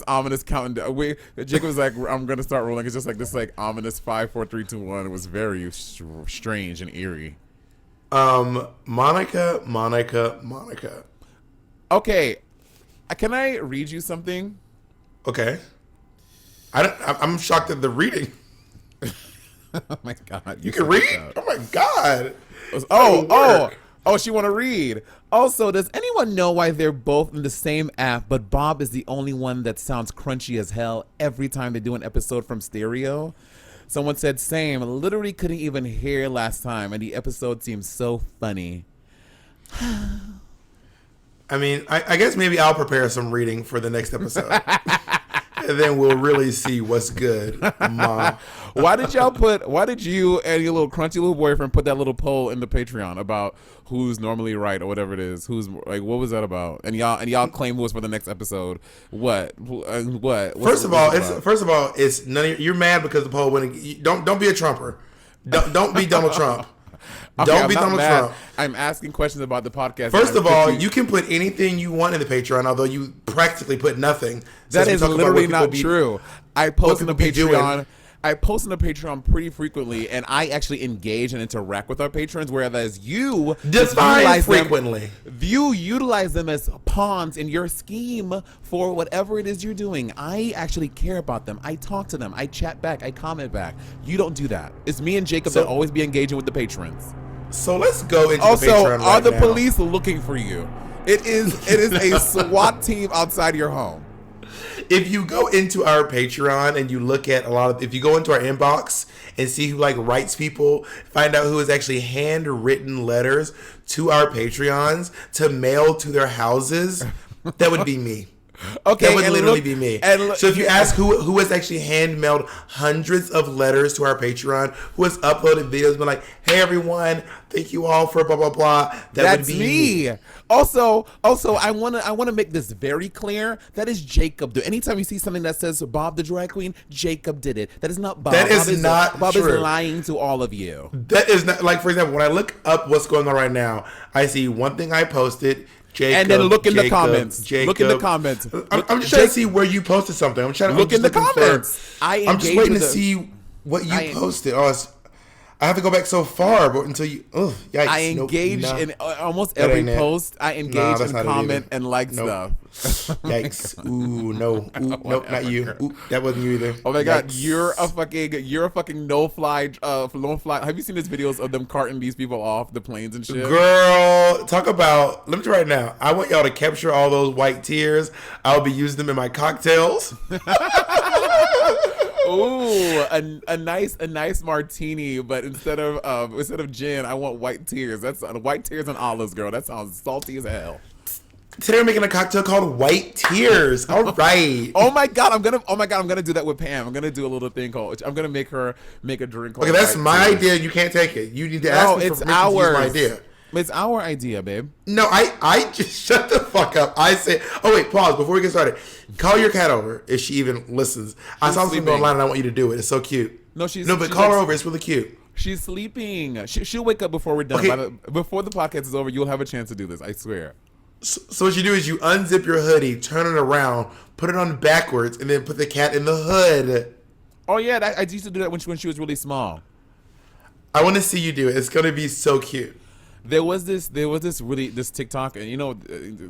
ominous countdown. Jacob was like, I'm gonna start rolling. It's just like this, like ominous 5, 4, 3, 2, 1. It was very strange and eerie. Monica. Okay, can I read you something? Okay. I'm shocked at the reading. Oh my god! You can read? Oh my god! Oh! She want to read. Also, does anyone know why they're both in the same app, but Bob is the only one that sounds crunchy as hell every time they do an episode from stereo? Someone said, same. Literally couldn't even hear last time, and the episode seems so funny. I mean, I guess maybe I'll prepare some reading for the next episode. And then we'll really see what's good, Mom. Why did you and your little crunchy little boyfriend put that little poll in the Patreon about who's normally right or whatever it is? Who's like, what was that about? And y'all claim it was for the next episode. What? First of all, it's none of you're mad because the poll went. Don't be a Trumper. Don't be Donald Trump. Okay, Don't be Donald Trump. I'm asking questions about the podcast. First of all, you can put anything you want in the Patreon, although you practically put nothing. That is literally not true. I post on the Patreon. I post on the Patreon pretty frequently, and I actually engage and interact with our patrons, whereas you define frequently. You utilize them as pawns in your scheme for whatever it is you're doing. I actually care about them. I talk to them. I chat back. I comment back. You don't do that. It's me and Jacob that always be engaging with the patrons. So let's go into also, the Patreon are the now. police looking for you? It is a SWAT team outside your home. If you go into our Patreon and you look at if you go into our inbox and see who like writes people, find out who is actually handwritten letters to our Patreons to mail to their houses, that would be me. Okay, that would literally be me. So if you ask who has actually hand-mailed hundreds of letters to our Patreon, who has uploaded videos, been like, hey everyone, thank you all for blah blah blah. That's would be me. Also, I wanna make this very clear. That is Jacob. Anytime you see something that says Bob the drag queen, Jacob did it. That is not Bob. That is not Bob true. is lying to all of you. That is not, like, for example, when I look up what's going on right now, I see one thing I posted. Jacob, and then look in the comments. Jacob. Look in the comments. I'm just trying to see where you posted something. I'm trying to look in the comments. I'm just waiting to see what you posted. I have to go back so far, but until you, yikes. I engage in almost every post. I engage and comment and like stuff. Yikes! Ooh, no, nope, not you. Ooh, that wasn't you either. Oh my god, you're a fucking no fly. Have you seen these videos of them carting these people off the planes and shit? Girl, talk about. Let me tell you right now. I want y'all to capture all those white tears. I'll be using them in my cocktails. Ooh, a nice martini, but instead of gin, I want white tears. That's white tears and olives, girl. That sounds salty as hell. Today we're making a cocktail called White Tears. All right. Oh my god, I'm gonna do that with Pam. I'm gonna do a little thing called. I'm gonna make her make a drink. Okay, that's my idea. You can't take it. You need to ask me for permission to use my idea. It's our idea, babe. No, I just shut the fuck up. I say, oh wait, pause before we get started. Call your cat over if she even listens. I saw something online and I want you to do it. It's so cute. But call her over. It's really cute. She's sleeping. She'll wake up before we're done. Okay. Before the podcast is over, you'll have a chance to do this. I swear. So what you do is you unzip your hoodie, turn it around, put it on backwards, and then put the cat in the hood. Oh yeah, I used to do that when she was really small. I want to see you do it. It's gonna be so cute. There was this TikTok, and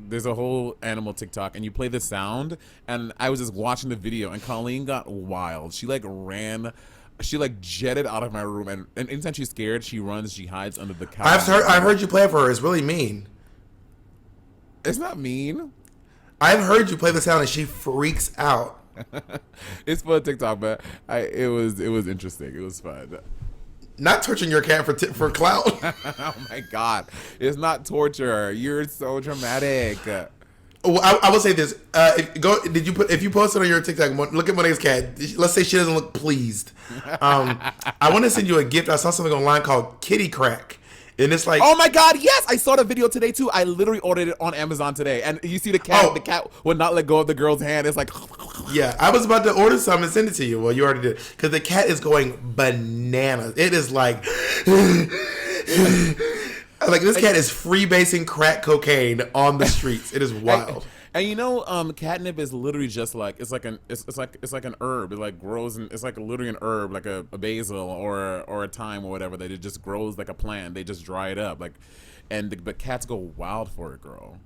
there's a whole animal TikTok, and you play the sound, and I was just watching the video, and Colleen got wild. She jetted out of my room, and anytime she's scared, she runs, she hides under the couch. I've heard you play it for her. It's really mean. It's not mean. I've heard you play the sound, and she freaks out. It's for TikTok, but it was interesting. It was fun. Not torturing your cat for clout. Oh my god, it's not torture. You're so dramatic. Well, I will say this. If you post it on your TikTok, look at Monet's cat. Let's say she doesn't look pleased. I want to send you a gift. I saw something online called Kitty Crack. And it's like, oh my god, yes! I saw the video today too. I literally ordered it on Amazon today, and you see the cat. The cat would not let go of the girl's hand. It's like, yeah. I was about to order some and send it to you. Well, you already did, because the cat is going bananas. It is like, this cat is freebasing crack cocaine on the streets. It is wild. And catnip is literally just like it's like an herb. It like grows and it's like literally an herb, like a basil or a thyme or whatever. That it just grows like a plant. They just dry it up, but cats go wild for it, girl.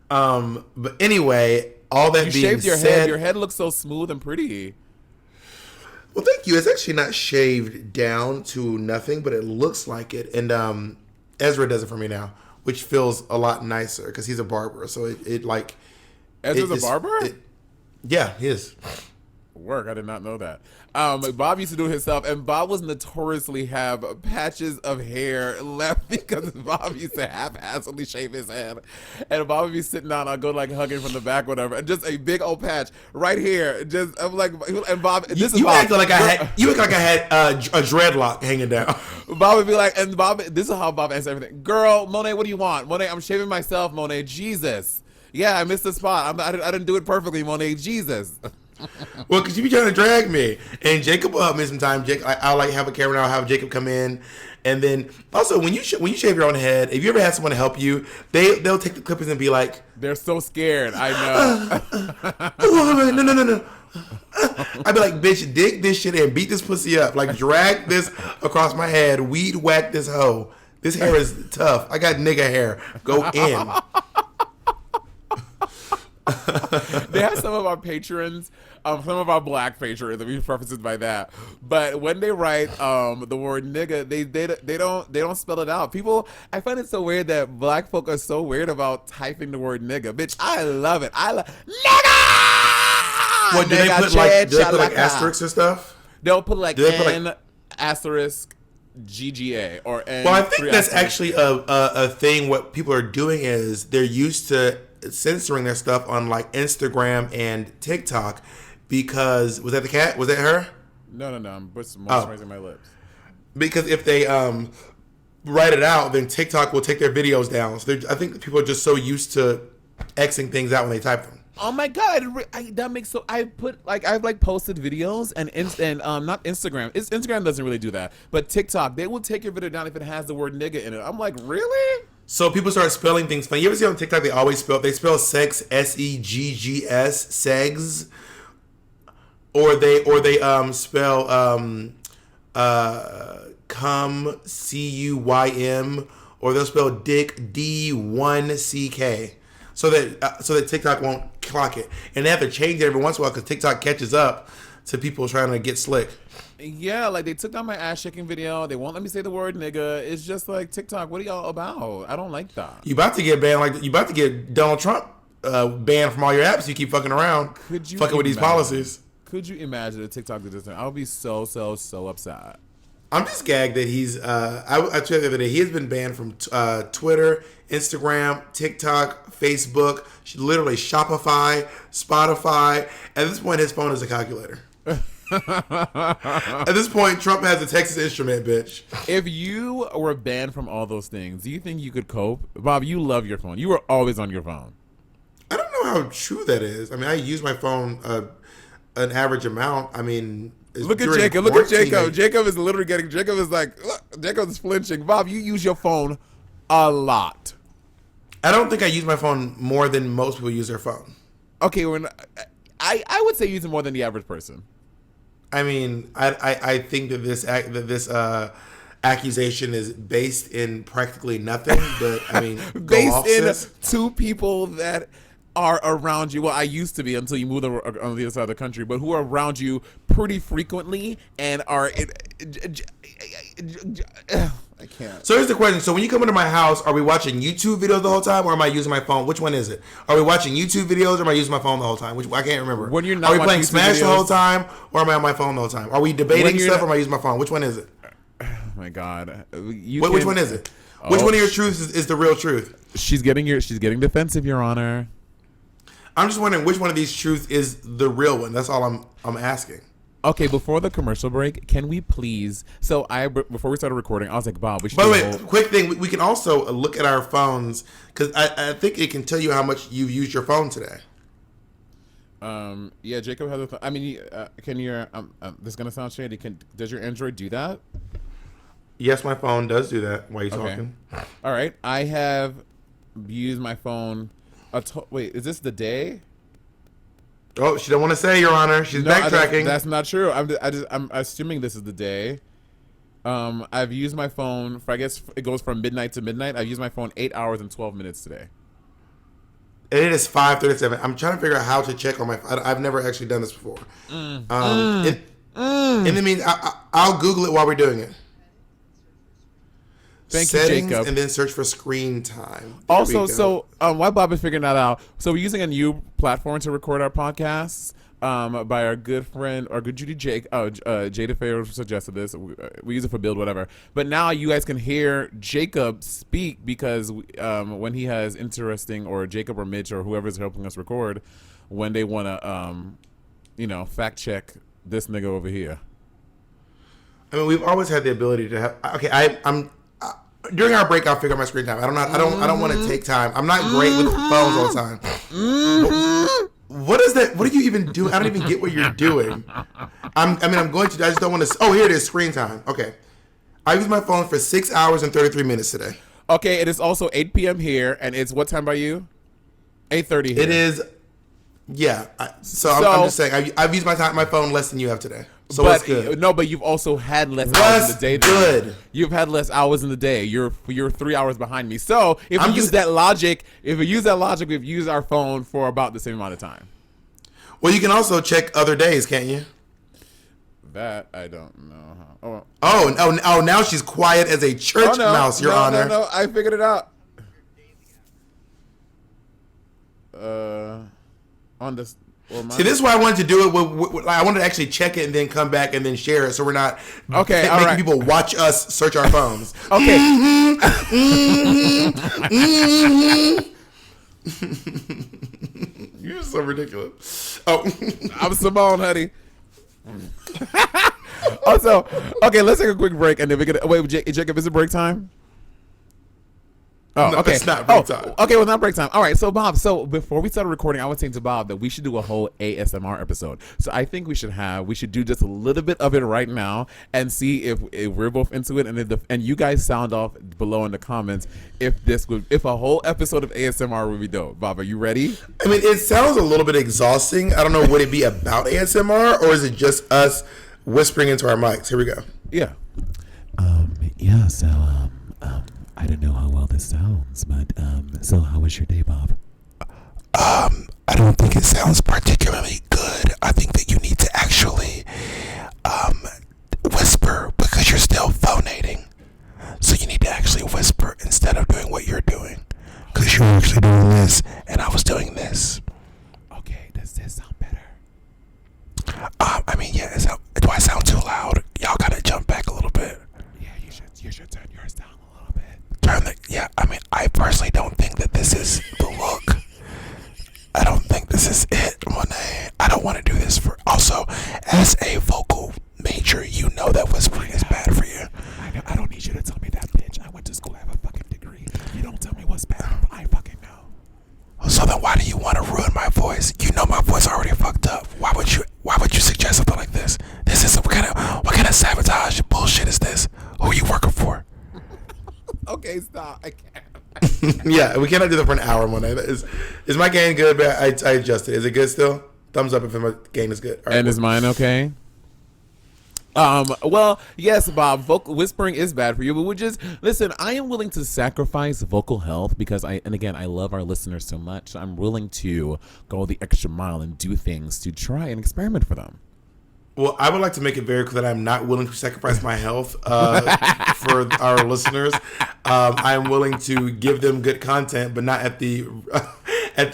But anyway, all that You being shaved your said, head. Your head looks so smooth and pretty. well, thank you. It's actually not shaved down to nothing, but it looks like it. And Ezra does it for me now, which feels a lot nicer because he's a barber. So it like Ezra's a barber? Yeah, he is. Work. I did not know that. Bob used to do it himself, and Bob was notoriously have patches of hair left because Bob used to half-assedly shave his head, and Bob would be sitting down. I'd go like hug him from the back, whatever, and just a big old patch right here. Just I'm like, and Bob, this is You Bob. act like I had a dreadlock hanging down. Bob would be like, and Bob, this is how Bob answers everything. Girl, Monet, what do you want? Monet, I'm shaving myself. Monet, Jesus. Yeah, I missed the spot. I didn't do it perfectly, Monet. Jesus. Well, because you be trying to drag me, and Jacob will help me sometimes. I'll like have a camera, and I'll have Jacob come in, and then also when you shave your own head, if you ever had someone to help you, they'll take the clippers and be like, they're so scared. I know. no. I'd be like, bitch, dig this shit and beat this pussy up, like drag this across my head, weed whack this hoe. This hair is tough. I got nigga hair. Go in. They have some of our patrons, some of our black patrons, we preface it by that. But when they write the word nigga, they don't spell it out. People, I find it so weird that black folk are so weird about typing the word nigga. Bitch, I love it. I love nigga. What do they put like asterisks and stuff? They'll put like N asterisk GGA or N. Well, I think that's actually a thing. What people are doing is they're used to censoring their stuff on like Instagram and TikTok because was that the cat? Was that her? No. I'm moisturizing my lips. Because if they write it out, then TikTok will take their videos down. So I think people are just so used to Xing things out when they type them. Oh my god, that makes so. I've posted videos and not Instagram. Instagram doesn't really do that, but TikTok, they will take your video down if it has the word nigga in it. I'm like, really? So people start spelling things funny. You ever see on TikTok they spell sex SEGGS segs, or they spell cum CUYM, or they'll spell dick D1CK. So that TikTok won't clock it, and they have to change it every once in a while because TikTok catches up to people trying to get slick. Yeah, like they took down my ass shaking video. They won't let me say the word nigga. It's just like TikTok. What are y'all about? I don't like that. You about to get banned? Like you about to get Donald Trump banned from all your apps? You keep fucking around, fucking with these policies. Could you imagine a TikTok did this? I would be so upset. I'm just gagged that he's. I told you the other day he has been banned from Twitter, Instagram, TikTok, Facebook, literally Shopify, Spotify. At this point, his phone is a calculator. At this point, Trump has a Texas Instrument, bitch. If you were banned from all those things, do you think you could cope? Bob, you love your phone. You were always on your phone. I don't know how true that is. I mean, I use my phone an average amount. I mean. Look at Jacob. Look at Jacob. Jacob is literally getting. Jacob is like. Look, Jacob is flinching. Bob, you use your phone a lot. I don't think I use my phone more than most people use their phone. Okay, I would say you use it more than the average person. I mean, I think that this accusation is based in practically nothing. But I mean, based in two people that are around you. Well, I used to be until you moved on the other side of the country, but who are around you pretty frequently and are. I can't. So here's the question. So when you come into my house, are we watching YouTube videos the whole time, or am I using my phone? Which one is it? Are we watching YouTube videos, or am I using my phone the whole time? Which I can't remember. When you're not, are we playing YouTube Smash videos, the whole time, or am I on my phone the whole time? Are we debating stuff, or am I using my phone? Which one is it? Oh my god. Which one is it? Which one of your truths is the real truth? She's getting defensive, Your Honor. I'm just wondering which one of these truths is the real one. That's all I'm asking. Okay, before the commercial break, can we please? So before we started recording, I was like, Bob, we should. By the way, quick thing, we can also look at our phones because I think it can tell you how much you've used your phone today. Yeah, Jacob has a. I mean, can your this is gonna sound shady. Does your Android do that? Yes, my phone does do that while you're talking. All right, I have used my phone Wait, is this the day? Oh, she don't want to say, Your Honor. She's No, backtracking. that's not true. I'm assuming this is the day. I've used my phone for, I guess it goes from midnight to midnight. I've used my phone 8 hours and 12 minutes today. And it is 5:37. I'm trying to figure out how to check on my phone. I've never actually done this before. In the meantime, I'll Google it while we're doing it. Thank Settings, you, Jacob. and then search for screen time. Also, so while Bob is figuring that out, so we're using a new platform to record our podcasts. By our good friend, our good Judy Jake. Jada Fair suggested this. We use it for build, whatever. But now you guys can hear Jacob speak because when he has interesting, or Jacob or Mitch or whoever's helping us record, when they want to, fact check this nigga over here. I mean, we've always had the ability to have. Okay, I'm. During our break, I'll figure out my screen time. I don't want to take time. I'm not great with phones all the time. What is that? What are you even doing? I don't even get what you're doing. I'm going to. I just don't want to. Oh, here it is. Screen time. Okay. I used my phone for 6 hours and 33 minutes today. Okay, it is also 8 p.m. here, and it's what time by you? 8:30 here. It is. Yeah. So I'm just saying. I've used my phone less than you have today. So what's good? No, but you've also had less hours in the day. Good. You've had less hours in the day. You're 3 hours behind me. So if we use that logic, we've used our phone for about the same amount of time. Well, you can also check other days, can't you? That I don't know. Oh! Now she's quiet as a church mouse, Your Honor. No, I figured it out. On this. See, this is why I wanted to do it. I wanted to actually check it and then come back and then share it, so we're not making people watch us search our phones. Okay. You're so ridiculous. Oh, I'm Simone, honey. Also, okay, let's take a quick break and then we can. Wait, Jacob, is it break time? Oh, no, okay. It's not break time. Okay, well, not break time. All right, so Bob, before we started recording, I was saying to Bob that we should do a whole ASMR episode. So I think we should do just a little bit of it right now and see if we're both into it, and you guys sound off below in the comments if a whole episode of ASMR would be dope. Bob, are you ready? I mean, it sounds a little bit exhausting. I don't know, would it be about ASMR or is it just us whispering into our mics? Here we go. Yeah. Yeah. So I don't know how well this sounds, but so how was your day, Bob? I don't think it sounds particularly good. I think that you need to actually whisper because you're still phonating. So you need to actually whisper instead of doing what you're doing. Because you're actually doing this and I was doing this. Okay, does this sound better? I mean, yeah, do I sound too loud? Y'all gotta jump back a little bit. Yeah, you should turn yours down a little bit. I mean, I personally don't think that this is the look. I don't think this is it, Monet. I don't want to do this also, as a vocal major, you know that whispering is bad for you. I don't need you to tell me that, bitch. I went to school, I have a fucking degree. You don't tell me what's bad, I fucking know. So then why do you want to ruin my voice? You know my voice already fucked up. Why would you suggest something like this? What kind of sabotage bullshit is this? Who are you working for? Okay, stop. I can't. Yeah, we cannot do that for an hour, Monet. Is my gain good? I adjusted. Is it good still? Thumbs up if my gain is good. Right, and is mine okay? Well, yes, Bob, whispering is bad for you, but listen, I am willing to sacrifice vocal health because I love our listeners so much. I'm willing to go the extra mile and do things to try and experiment for them. Well, I would like to make it very clear that I'm not willing to sacrifice my health for our listeners. I'm willing to give them good content, but not at the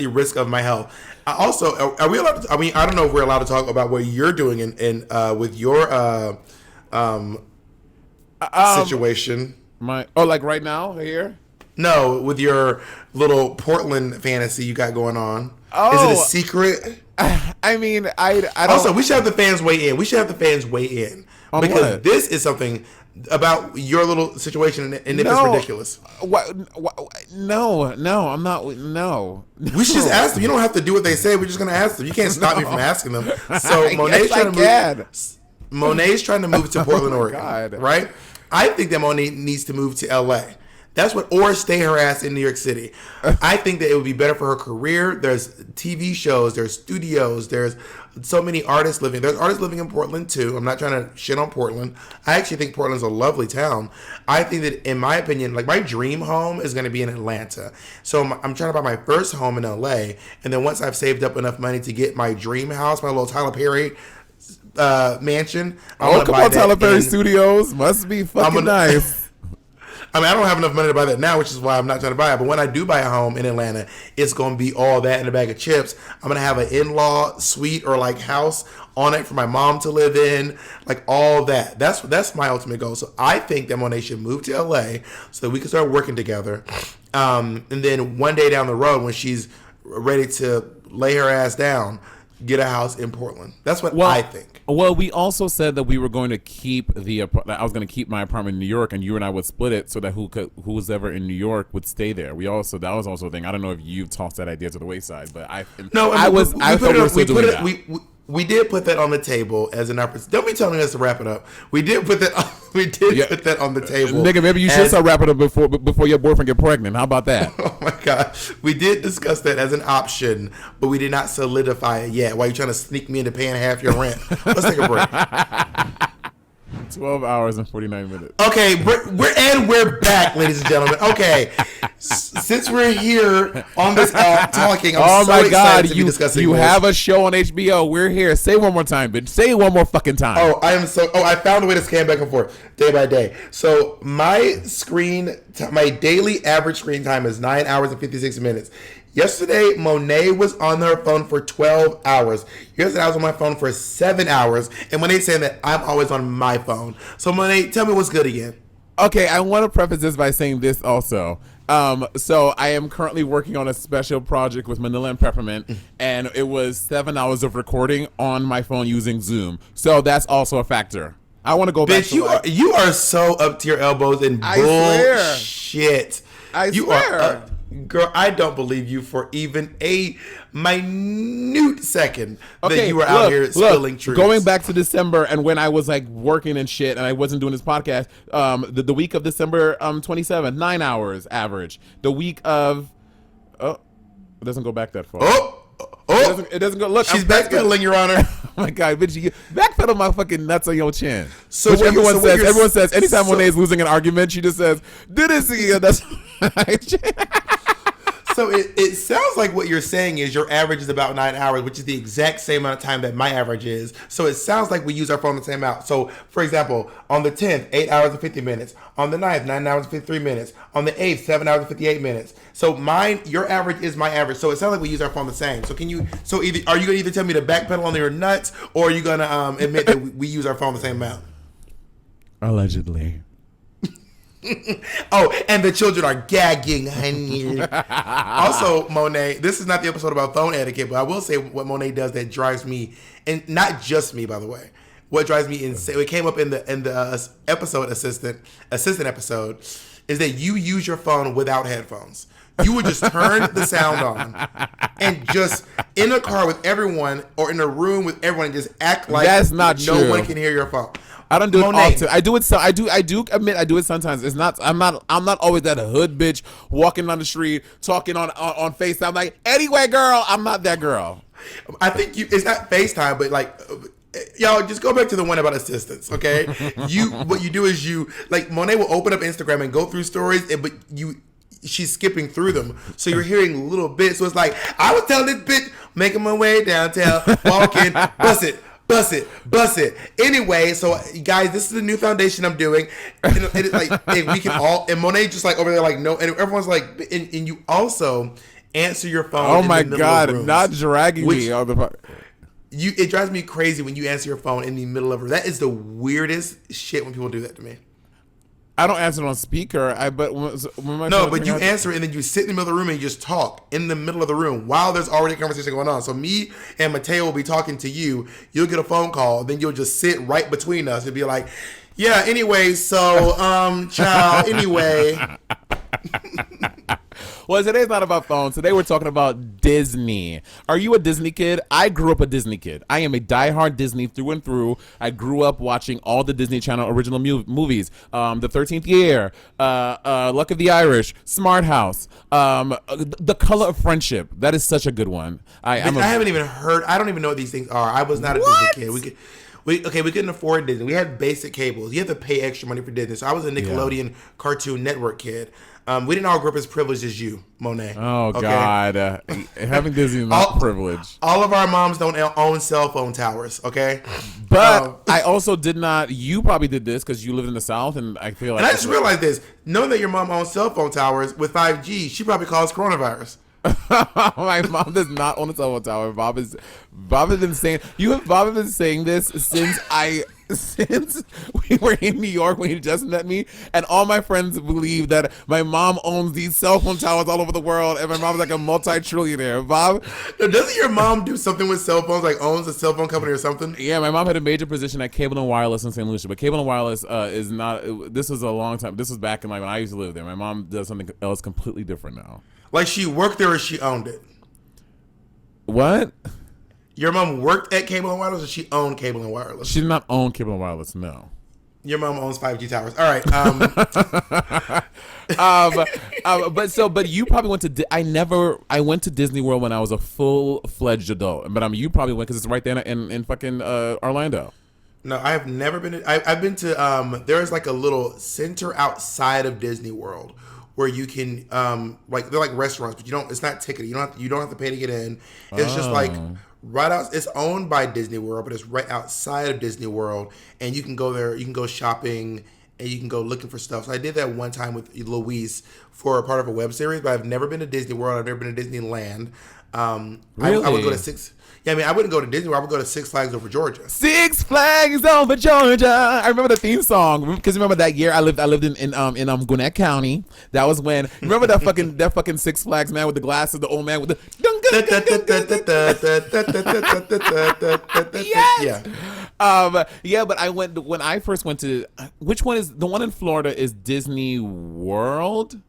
risk of my health. Also, are we allowed to, I don't know if we're allowed to talk about what you're doing in with your situation. Like right now here? No, with your little Portland fantasy you got going on. Oh. Is it a secret? I mean, I don't. Also, we should have the fans weigh in. On because what? This is something about your little situation, and if it's ridiculous. No, I'm not. No. We should just ask them. You don't have to do what they say. We're just going to ask them. You can't stop me from asking them. So Monet's trying to move to Portland, Oregon. God. Right? I think that Monet needs to move to LA. or stay her ass in New York City. I think that it would be better for her career. There's TV shows, there's studios, there's so many artists living. There's artists living in Portland too. I'm not trying to shit on Portland. I actually think Portland's a lovely town. I think that, in my opinion, like my dream home is going to be in Atlanta. So I'm trying to buy my first home in LA, and then once I've saved up enough money to get my dream house, my little Tyler Perry mansion. Come on, Tyler Perry Studios. Must be fucking nice. I mean, I don't have enough money to buy that now, which is why I'm not trying to buy it. But when I do buy a home in Atlanta, it's going to be all that in a bag of chips. I'm going to have an in-law suite or like house on it for my mom to live in, like all that. That's my ultimate goal. So I think that Monet should move to LA so that we can start working together. And then one day down the road, when she's ready to lay her ass down, get a house in Portland. That's what I think. Well, we also said that we were going to keep I was going to keep my apartment in New York, and you and I would split it so that who was ever in New York would stay there. That was also a thing. I don't know if you've tossed that idea to the wayside, but I thought we were still doing that. We did put that on the table as an opportunity. Don't be telling us to wrap it up. We did put that. Put that on the table, nigga. Maybe you should start wrapping it up before your boyfriend get pregnant. How about that? Oh my god, we did discuss that as an option, but we did not solidify it yet. Why are you trying to sneak me into paying half your rent? Let's take a break. 12 hours and 49 minutes. Okay, we're back, ladies and gentlemen. Okay, since we're here on this app talking, I'm so excited to be discussing you this. have a show on HBO. We're here. Say it one more time, bitch. Say it one more fucking time. I found a way to scan back and forth day by day. So my daily average screen time is 9 hours and 56 minutes. Yesterday, Monet was on her phone for 12 hours. Yesterday, I was on my phone for 7 hours. And Monet's saying that I'm always on my phone. So, Monet, tell me what's good again. Okay, I want to preface this by saying this also. So I am currently working on a special project with Manila and Peppermint, and it was 7 hours of recording on my phone using Zoom. So that's also a factor. I want to go back to you are so up to your elbows in bullshit. I swear. Girl, I don't believe you for even a minute second that you were out here spilling truth. Going back to December and when I was like working and shit and I wasn't doing this podcast, the week of December 27th, 9 hours average. The week of, it doesn't go back that far. It doesn't go. Look, she's backpedaling, Your Honor. Oh my god, bitch! You backpedal my fucking nuts on your chin. So which everyone says anytime Monet is losing an argument, she just says, "Do this again." That's. So it sounds like what you're saying is your average is about 9 hours, which is the exact same amount of time that my average is. So it sounds like we use our phone the same amount. So, for example, on the 10th, 8 hours and 50 minutes. On the 9th, 9 hours and 53 minutes. On the 8th, 7 hours and 58 minutes. So your average is my average. So it sounds like we use our phone the same. So are you going to either tell me to backpedal on your nuts, or are you going to admit that we use our phone the same amount? Allegedly. Oh, and the children are gagging, honey. Also, Monet, this is not the episode about phone etiquette, but I will say what Monet does that drives me, and not just me, by the way. What drives me insane, it came up in the episode assistant episode, is that you use your phone without headphones. You would just turn the sound on and just in a car with everyone or in a room with everyone and just act like that's not no true. one can hear your phone. I don't do it often. I do it. So I do admit I do it sometimes. It's not. I'm not always that hood bitch walking down the street talking on FaceTime. Like, anyway, girl, I'm not that girl. I think it's not FaceTime, but like, y'all just go back to the one about assistants, okay? What you do is Monet will open up Instagram and go through stories, but she's skipping through them, so you're hearing little bits. So it's like, I was telling this bitch, making my way downtown, walking, bust it. Anyway, so guys, this is the new foundation I'm doing. And it's like, and we can all, and Monet just like over there like, no, and everyone's like, and you also answer your phone. Oh my god, not dragging me on the. It drives me crazy when you answer your phone in the middle of her. That is the weirdest shit when people do that to me. I don't answer it on speaker. But you answer it and then you sit in the middle of the room and you just talk in the middle of the room while there's already a conversation going on. So me and Mateo will be talking to you. You'll get a phone call. Then you'll just sit right between us and be like, yeah, anyway, so, child, anyway. Well, today's not about phones. Today we're talking about Disney. Are you a Disney kid? I grew up a Disney kid. I am a diehard Disney through and through. I grew up watching all the Disney Channel original movies. The 13th Year, Luck of the Irish, Smart House, The Color of Friendship. That is such a good one. I haven't even heard. I don't even know what these things are. I was not a Disney kid. We couldn't afford Disney. We had basic cables. You have to pay extra money for Disney. So I was a Nickelodeon Cartoon Network kid. We didn't all grow up as privileged as you, Monet. Oh, okay? God. Having Disney is not privilege. All of our moms don't own cell phone towers, okay? But I also did not. You probably did this because you lived in the South, and I feel like. And I just realized this. Knowing that your mom owns cell phone towers with 5G, she probably calls coronavirus. My mom does not own a cell phone tower. Bob has been saying Bob has been saying this since we were in New York when he just met me, and all my friends believe that my mom owns these cell phone towers all over the world, and my mom's like a multi-trillionaire. Bob, doesn't your mom do something with cell phones, like owns a cell phone company or something? Yeah, my mom had a major position at Cable and Wireless in St. Lucia, but Cable and Wireless is not. This was a long time. This was back in like when I used to live there. My mom does something else completely different now. Like she worked there or she owned it? What? Your mom worked at Cable and Wireless or she owned Cable and Wireless? She did not own Cable and Wireless, no. Your mom owns 5G towers. All right. But you probably went to. I went to Disney World when I was a full-fledged adult. But you probably went because it's right there in fucking Orlando. No, I have never been. I've been to. There's like a little center outside of Disney World where you can like they're like restaurants, but you don't. It's not ticketed. You don't have to pay to get in. It's just like right out. It's owned by Disney World, but it's right outside of Disney World, and you can go there. You can go shopping, and you can go looking for stuff. So I did that one time with Louise for a part of a web series, but I've never been to Disney World. I've never been to Disneyland. Really? I would go to Six. Yeah, I mean, I wouldn't go to Disney World. I would go to Six Flags over Georgia. Six Flags over Georgia. I remember the theme song because remember that year I lived in Gwinnett County. That was when remember that fucking Six Flags man with the glasses, the old man with the yes. But I went when I first went to which one is the one in Florida is Disney World?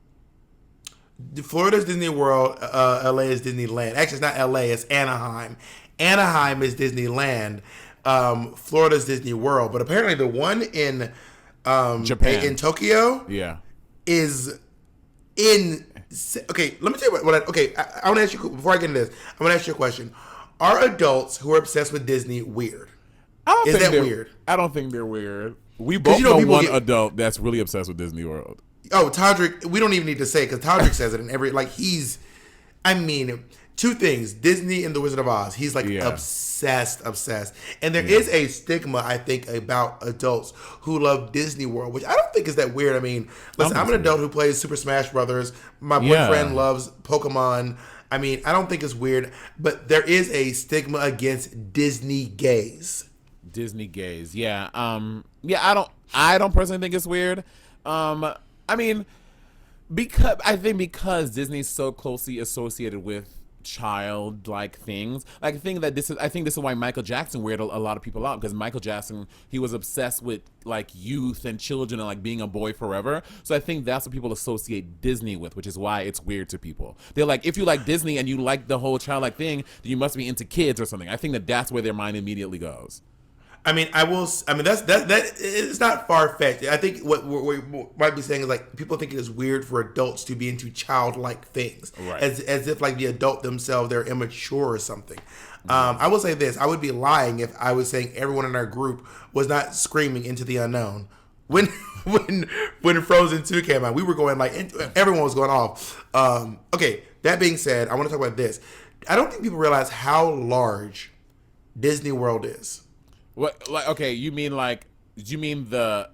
Florida's Disney World, LA is Disneyland. Actually, it's not LA, it's Anaheim. Anaheim is Disneyland. Florida's Disney World. But apparently the one in Japan, in Tokyo, is in. Okay, let me tell you what. I want to ask you before I get into this. I want to ask you a question. Are adults who are obsessed with Disney weird? Is that weird? I don't think they're weird. We both know one adult that's really obsessed with Disney World. Oh, Todrick, we don't even need to say it because Todrick says it in every, like he's, I mean, two things, Disney and The Wizard of Oz. He's like obsessed. And there is a stigma, I think, about adults who love Disney World, which I don't think is that weird. I mean, listen, I'm an adult who plays Super Smash Brothers. My boyfriend loves Pokemon. I mean, I don't think it's weird, but there is a stigma against Disney gays. Disney gays, yeah. I don't personally think it's weird. I mean, because Disney's so closely associated with childlike things. Like I think this is why Michael Jackson weirded a lot of people out because Michael Jackson, he was obsessed with like youth and children and like being a boy forever. So I think that's what people associate Disney with, which is why it's weird to people. They're like, if you like Disney and you like the whole childlike thing, then you must be into kids or something. I think that's where their mind immediately goes. I mean, that it's not far fetched. I think what we might be saying is like people think it is weird for adults to be into childlike things, right? As if like the adult themselves they're immature or something. I will say this: I would be lying if I was saying everyone in our group was not screaming Into the Unknown when Frozen 2 came out. We were going like everyone was going off. Okay, that being said, I want to talk about this. I don't think people realize how large Disney World is. What like okay? You mean the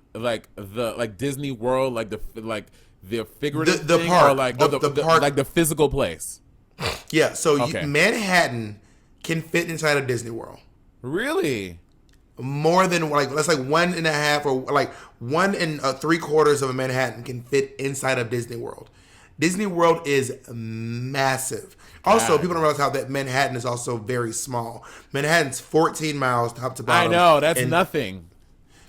Disney World, like the figurative the thing, park, or like the park, like the physical place? Yeah. So Manhattan can fit inside of Disney World. Really? More than like that's like 1.5 or like 1 3/4 of a Manhattan can fit inside of Disney World. Disney World is massive. Also, people don't realize how that Manhattan is also very small. Manhattan's 14 miles top to bottom. I know, that's nothing.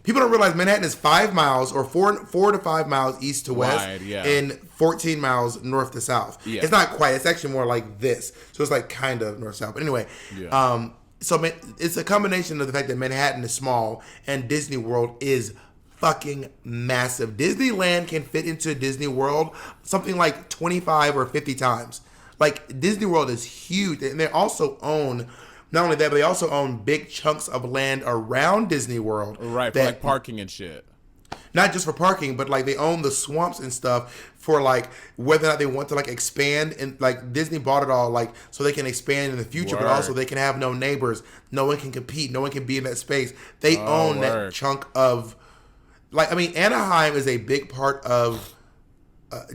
People don't realize Manhattan is 5 miles or 4 to 5 miles east to west, Wide, yeah. and 14 miles north to south. Yeah. It's not quite. It's actually more like this. So it's like kind of north south. But anyway, Yeah. so it's a combination of the fact that Manhattan is small and Disney World is fucking massive. Disneyland can fit into Disney World something like 25 or 50 times. Like, Disney World is huge, and they also own, not only that, but they also own big chunks of land around Disney World. Right, for that, like parking and shit. not just for parking, but like they own the swamps and stuff for like whether or not they want to like expand, and like Disney bought it all like so they can expand in the future, but Word. also they can have no neighbors, no one can compete, no one can be in that space. They own that word. chunk of, like, I mean, Anaheim is a big part of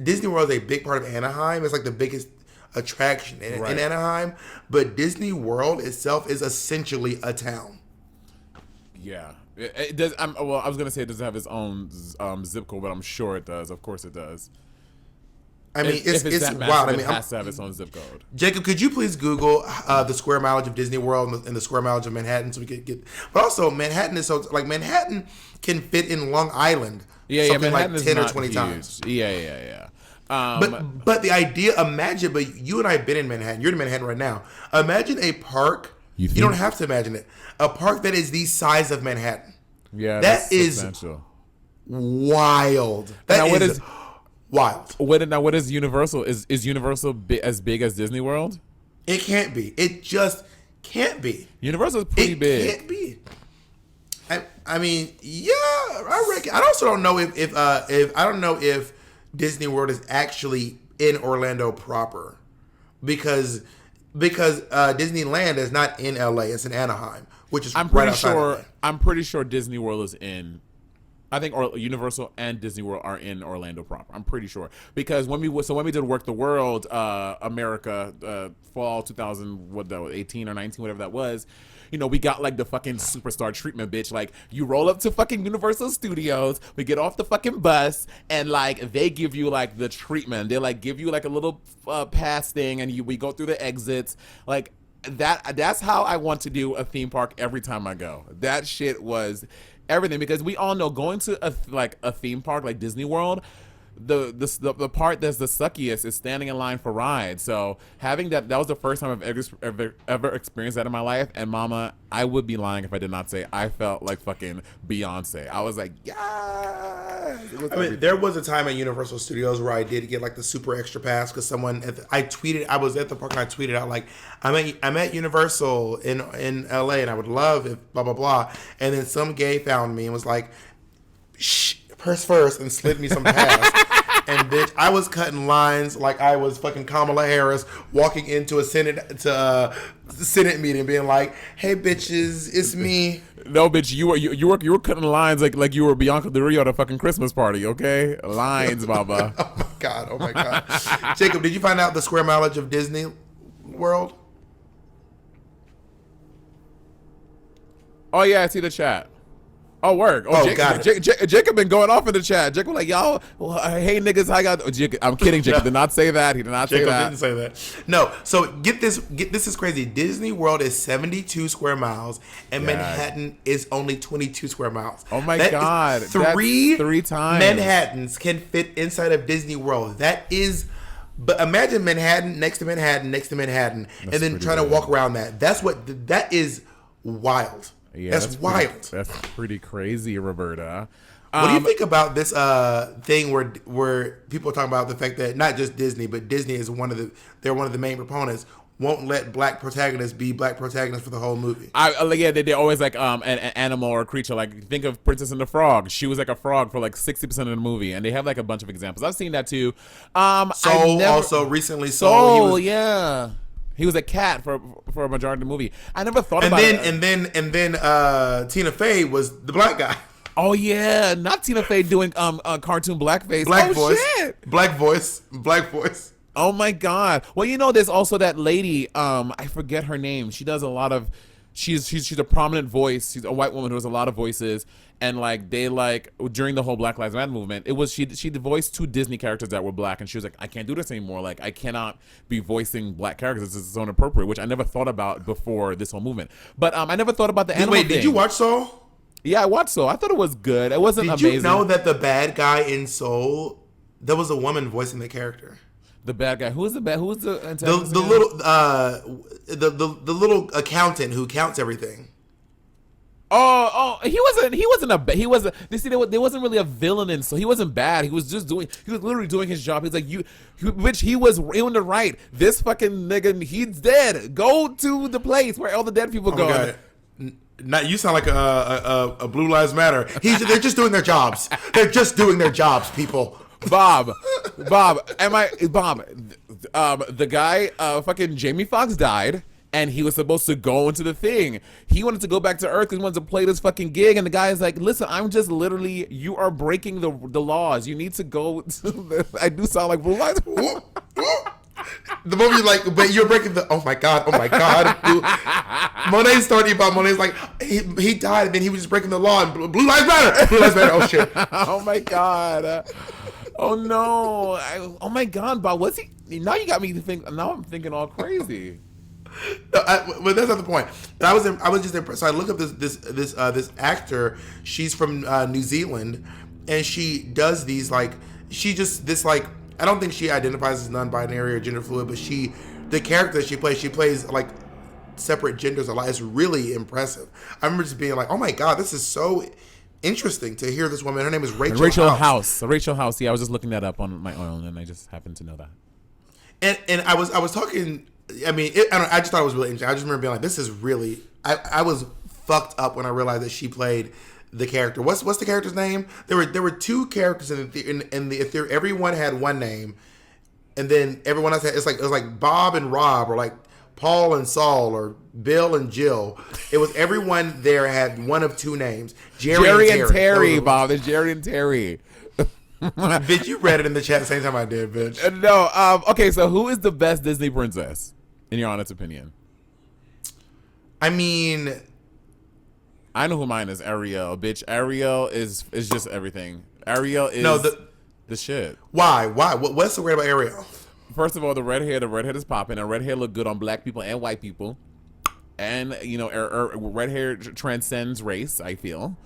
Disney World is a big part of Anaheim. It's like the biggest attraction in Right. Anaheim, but Disney World itself is essentially a town. Yeah. It does. Well, I was gonna say it doesn't have its own zip code, but I'm sure it does. Of course, it does. I mean, If it's that massive, wild. I it mean, has to have its own zip code. Jacob, could you please Google the square mileage of Disney World and the square mileage of Manhattan so we could get? But also, Manhattan is so like Manhattan can fit in Long Island. Yeah, something Manhattan like is 10 or not 20 huge. times. Yeah. But the idea, imagine. But you and I have been in Manhattan. You're in Manhattan right now. Imagine a park. You don't have to imagine it. A park that is the size of Manhattan. Yeah, That that's is substantial. Wild. That Now, is wild. What is Universal? Is Universal as big as Disney World? It can't be. It just can't be. Universal is pretty It big. can't be. I mean, yeah, I reckon. I also don't know if I don't know if Disney World is actually in Orlando proper, because Disneyland is not in LA. It's in Anaheim, which is I'm right pretty outside sure. LA. I'm pretty sure Disney World is in. I think Universal and Disney World are in Orlando proper. I'm pretty sure because when we did Work the World, America, fall 2018 or 19, whatever that was. You know, we got like the fucking superstar treatment, bitch. Like, you roll up to fucking Universal Studios, we get off the fucking bus, and like they give you like the treatment. They like give you like a little pass thing, and we go through the exits. Like that's how I want to do a theme park every time I go. That shit was everything, because we all know going to a theme park like Disney World, the part that's the suckiest is standing in line for rides. So having that was the first time I've ever experienced that in my life. And mama, I would be lying if I did not say I felt like fucking Beyonce. I was like, yes. I mean, there was a time at Universal Studios where I did get like the super extra pass because someone I was at the park and I tweeted out like I'm at Universal in LA and I would love if blah blah blah, and then some gay found me and was like, shh, purse first, and slid me some pass. And bitch, I was cutting lines like I was fucking Kamala Harris walking into a Senate meeting, being like, "Hey bitches, it's me." No, bitch, you were cutting lines like you were Bianca Del Rio at a fucking Christmas party, okay? Lines, baba. Oh my god. Jacob, did you find out the square mileage of Disney World? Oh yeah, I see the chat. Oh, work. Got Jacob been going off in the chat. Jacob was like, y'all, hey niggas, how y'all? I'm kidding. Jacob did not say that. He did not say Jacob that. didn't say that. No. So this is crazy. Disney World is 72 square miles, and Yeah. Manhattan is only 22 square miles. Oh my That is God. three That's 3 times. Manhattans can fit inside of Disney World. That is. But imagine Manhattan next to Manhattan next to Manhattan, and then pretty trying to big. walk around that. That is wild. Yeah, that's wild. That's pretty crazy, Roberta. What do you think about this thing where people are talking about the fact that not just Disney, but Disney is one of the main proponents, won't let black protagonists be black protagonists for the whole movie? They're always like an animal or a creature. Like, think of Princess and the Frog. She was like a frog for like 60% of the movie, and they have like a bunch of examples. I've seen that too. Soul also recently. Soul, yeah. He was a cat for a majority of the movie. I never thought about it. And then Tina Fey was the black guy. Oh yeah, not Tina Fey doing cartoon blackface. Black voice. Oh my god. Well, you know, there's also that lady. I forget her name. She does a lot of. She's a prominent voice. She's a white woman who has a lot of voices. And like they like during the whole Black Lives Matter movement, it was she voiced 2 Disney characters that were black, and she was like, I can't do this anymore. Like, I cannot be voicing black characters. This is so inappropriate, which I never thought about before this whole movement. But I never thought about the animal thing. Did you watch Soul? Yeah, I watched Soul. I thought it was good. It wasn't Did amazing. you know that the bad guy in Soul, there was a woman voicing the character? The bad guy. Who was the bad? Who was the The antagonist the again? little little accountant who counts everything. He wasn't a he wasn't. They see there wasn't really a villain in, so he wasn't bad. He was literally doing his job. He's like which he was in the right. This fucking nigga, he's dead. Go to the place where all the dead people Oh go. my God. Not you sound like a Blue Lives Matter. They're just doing their jobs. They're just doing their jobs, people. Bob, the guy, fucking Jamie Foxx died, and he was supposed to go into the thing. He wanted to go back to Earth because he wanted to play this fucking gig, and the guy is like, listen, I'm just literally, you are breaking the laws. You need to go to I do sound like Blue Lives. The moment you're like, but you're breaking the. Oh my god! Monet's talking about Monet's like he died, and then he was just breaking the law. And Blue Lives Matter. Blue Lives Matter. Oh shit! Oh my god. Oh no. Oh my god, Bob. What's he? Now you got me to think. Now I'm thinking all crazy. But that's not the point. I was just impressed. So I look up this actor. She's from New Zealand, and she does these like I don't think she identifies as non-binary or gender fluid, but the character that she plays like separate genders a lot. It's really impressive. I remember just being like, oh my god, this is so interesting to hear this woman. Her name is Rachel House. Rachel House. Yeah, I was just looking that up on my own, and I just happened to know that. And I was talking. I mean, I just thought it was really interesting. I just remember being like, this is really. I was fucked up when I realized that she played the character. What's the character's name? There were two characters in the everyone had one name, and then everyone else had it was like Bob and Rob, or like Paul and Saul, or Bill and Jill. It was everyone there had one of two names. Jerry and Terry, Bob. It's Jerry and Terry. Bitch, you read it in the chat the same time I did, bitch. No. Okay, so who is the best Disney princess, in your honest opinion? I mean, I know who mine is. Ariel, bitch. Ariel is just everything. Ariel is the shit. Why? What's so great about Ariel? First of all, the red hair is popping, and red hair look good on black people and white people. And you know, red hair transcends race. I feel.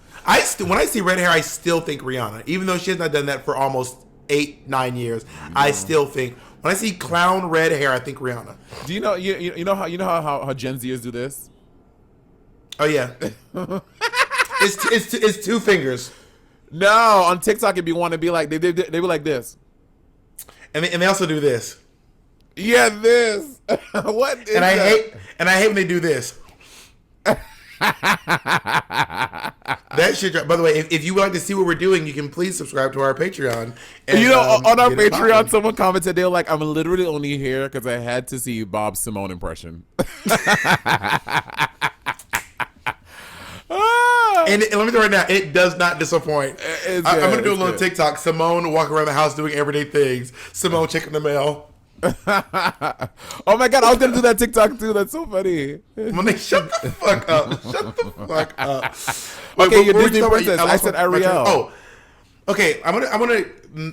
When I see red hair, I still think Rihanna, even though she has not done that for almost 8-9 years. I still think when I see clown red hair, I think Rihanna. Do you know you know how Gen Zers do this? Oh yeah, it's two fingers. No, on TikTok it'd be one to be like they be like this, and they also do this. Yeah, this. What? Is and I hate when they do this. That shit. By the way, if you would like to see what we're doing, you can please subscribe to our Patreon. And, you know, on our get it Patreon, poppin'. someone commented, they were like, "I'm literally only here because I had to see Bob Simone impression." And let me tell you right now, it does not disappoint. It's I'm good, gonna do a it's little good. TikTok. Simone walking around the house doing everyday things. Simone checking the mail. Oh my god, I was gonna do that TikTok too. That's so funny. Monet, shut the fuck up. Shut the fuck up. Okay, your what were Disney you talking princess. about? I said lost my train- Ariel. Oh, okay. I'm gonna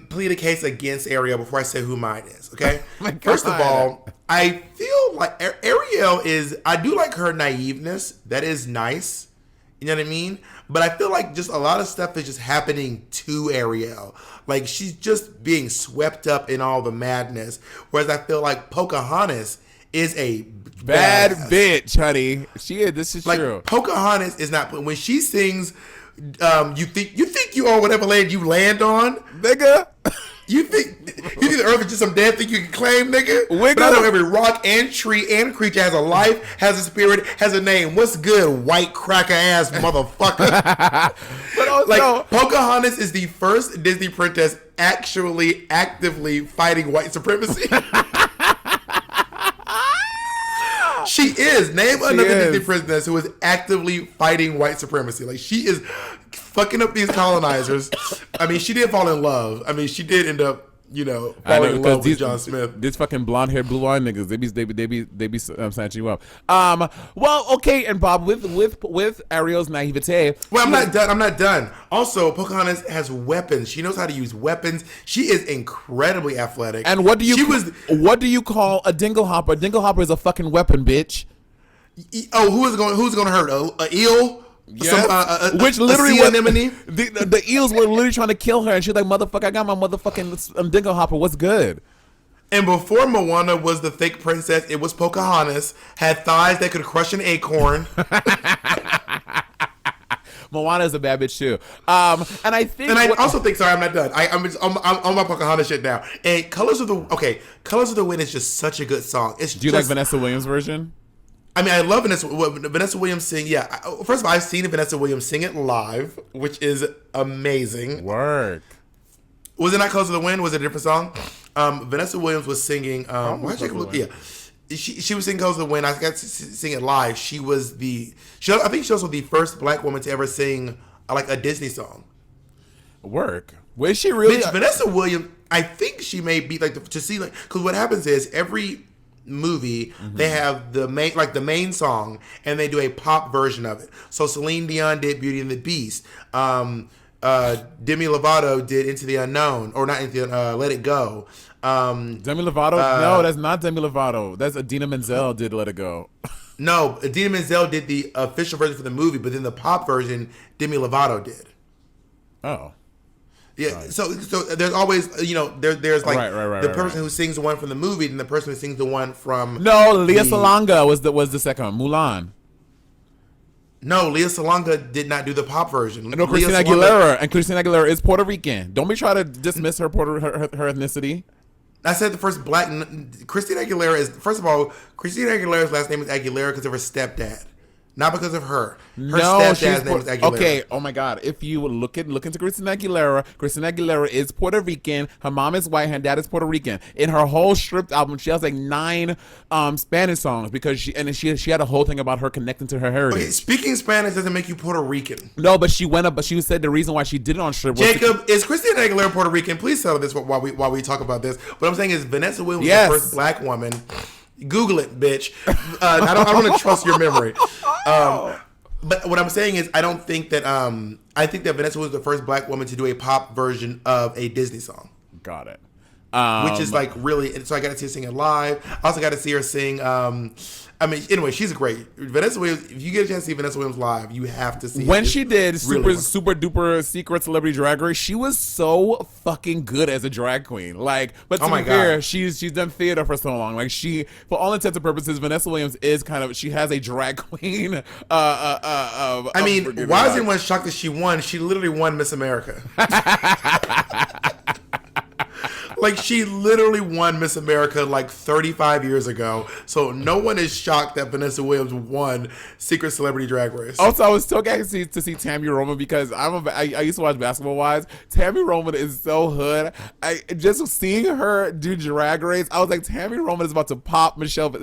plead a case against Ariel before I say who mine is. Okay. My God. First of all, I feel like Ariel is. I do like her naiveness. That is nice. You know what I mean? But I feel like just a lot of stuff is just happening to Ariel. Like she's just being swept up in all the madness. Whereas I feel like Pocahontas is a Bad badass. bitch, honey. She is. This is Like true. Pocahontas is not when she sings. You think you are whatever land you land on. Nigga. You think the earth is just some damn thing you can claim, nigga? Wiggle. But I know every rock and tree and creature has a life, has a spirit, has a name. What's good, white cracker ass motherfucker? But also, Like Pocahontas is the first Disney princess actually actively fighting white supremacy. She is. Name another is. Disney princess who is actively fighting white supremacy. Like she is fucking up these colonizers. I mean, she did fall in love. I mean, she did end up, falling in love with John Smith. These fucking blonde haired, blue eyed niggas, they be snatching you up. Well, okay, and Bob, with Ariel's naivete. Well, I'm not done. Also, Pocahontas has weapons. She knows how to use weapons. She is incredibly athletic. And what do you She was. call a dingle hopper? A dingle hopper is a fucking weapon, bitch. Oh, who's going to hurt? A eel? Yes. Which literally sea was anemone. the eels were literally trying to kill her, and she's like, "Motherfucker, I got my motherfucking dingo hopper. What's good?" And before Moana was the fake princess, it was Pocahontas. Had thighs that could crush an acorn. Moana is a bad bitch too. And I think, also think. Sorry, I'm not done. I'm on my Pocahontas shit now. And Colors of the Wind is just such a good song. Do you like Vanessa Williams' version? I mean, I love Vanessa Williams sing. Yeah, first of all, I've seen Vanessa Williams sing it live, which is amazing. Work. Was it not Colors of the Wind? Was it a different song? Vanessa Williams was singing. Yeah, she was singing Colors of the Wind. I got to sing it live. I think she was also the first Black woman to ever sing like a Disney song. Work. Was she really? Vanessa Williams. I think she may be like because what happens is every movie they have the main song and they do a pop version of it. So Celine Dion did Beauty and the Beast. Demi Lovato did Into the Unknown, or not Into the Let It Go. Demi Lovato? No, that's not Demi Lovato. That's Idina Menzel did Let It Go. No, Idina Menzel did the official version for the movie, but then the pop version Demi Lovato did. Oh. Yeah, right. So there's always, there's like the person who sings the one from the movie and the person who sings the one from Lea Salonga was the second one, Mulan. No, Lea Salonga did not do the pop version. No, Christina Aguilera, and Christina Aguilera is Puerto Rican. Don't be trying to dismiss her ethnicity. I said the first Black Christina Aguilera is, first of all, Christina Aguilera's last name is Aguilera because of her stepdad. Not because of her. Her stepdad's name is Aguilera. Okay, oh my God. If you look into Christina Aguilera is Puerto Rican. Her mom is white. Her dad is Puerto Rican. In her whole stripped album, she has like 9 Spanish songs because she had a whole thing about her connecting to her heritage. Okay, speaking Spanish doesn't make you Puerto Rican. No, but she said the reason why she did it on strip was Jacob, is Christina Aguilera Puerto Rican? Please tell this while we talk about this. What I'm saying is Vanessa Williams was the first Black woman. Google it, bitch. I don't want to trust your memory. But what I'm saying is, I don't think that. I think that Vanessa was the first Black woman to do a pop version of a Disney song. Got it. Which is like really. So I got to see her sing it live. I also got to see her sing. Anyway, she's great. Vanessa Williams. If you get a chance to see Vanessa Williams live, you have to see. When she did super duper Secret Celebrity Drag Race, she was so fucking good as a drag queen. Like, but to be fair, she's done theater for so long. Like, for all intents and purposes, Vanessa Williams is she has a drag queen. Why is anyone shocked that she won? She literally won Miss America. Like, she literally won Miss America like 35 years ago. So no one is shocked that Vanessa Williams won Secret Celebrity Drag Race. Also, I was so excited to see Tammy Roman because I used to watch Basketball Wives. Tammy Roman is so hood. Just seeing her do Drag Race, I was like, Tammy Roman is about to pop Michelle.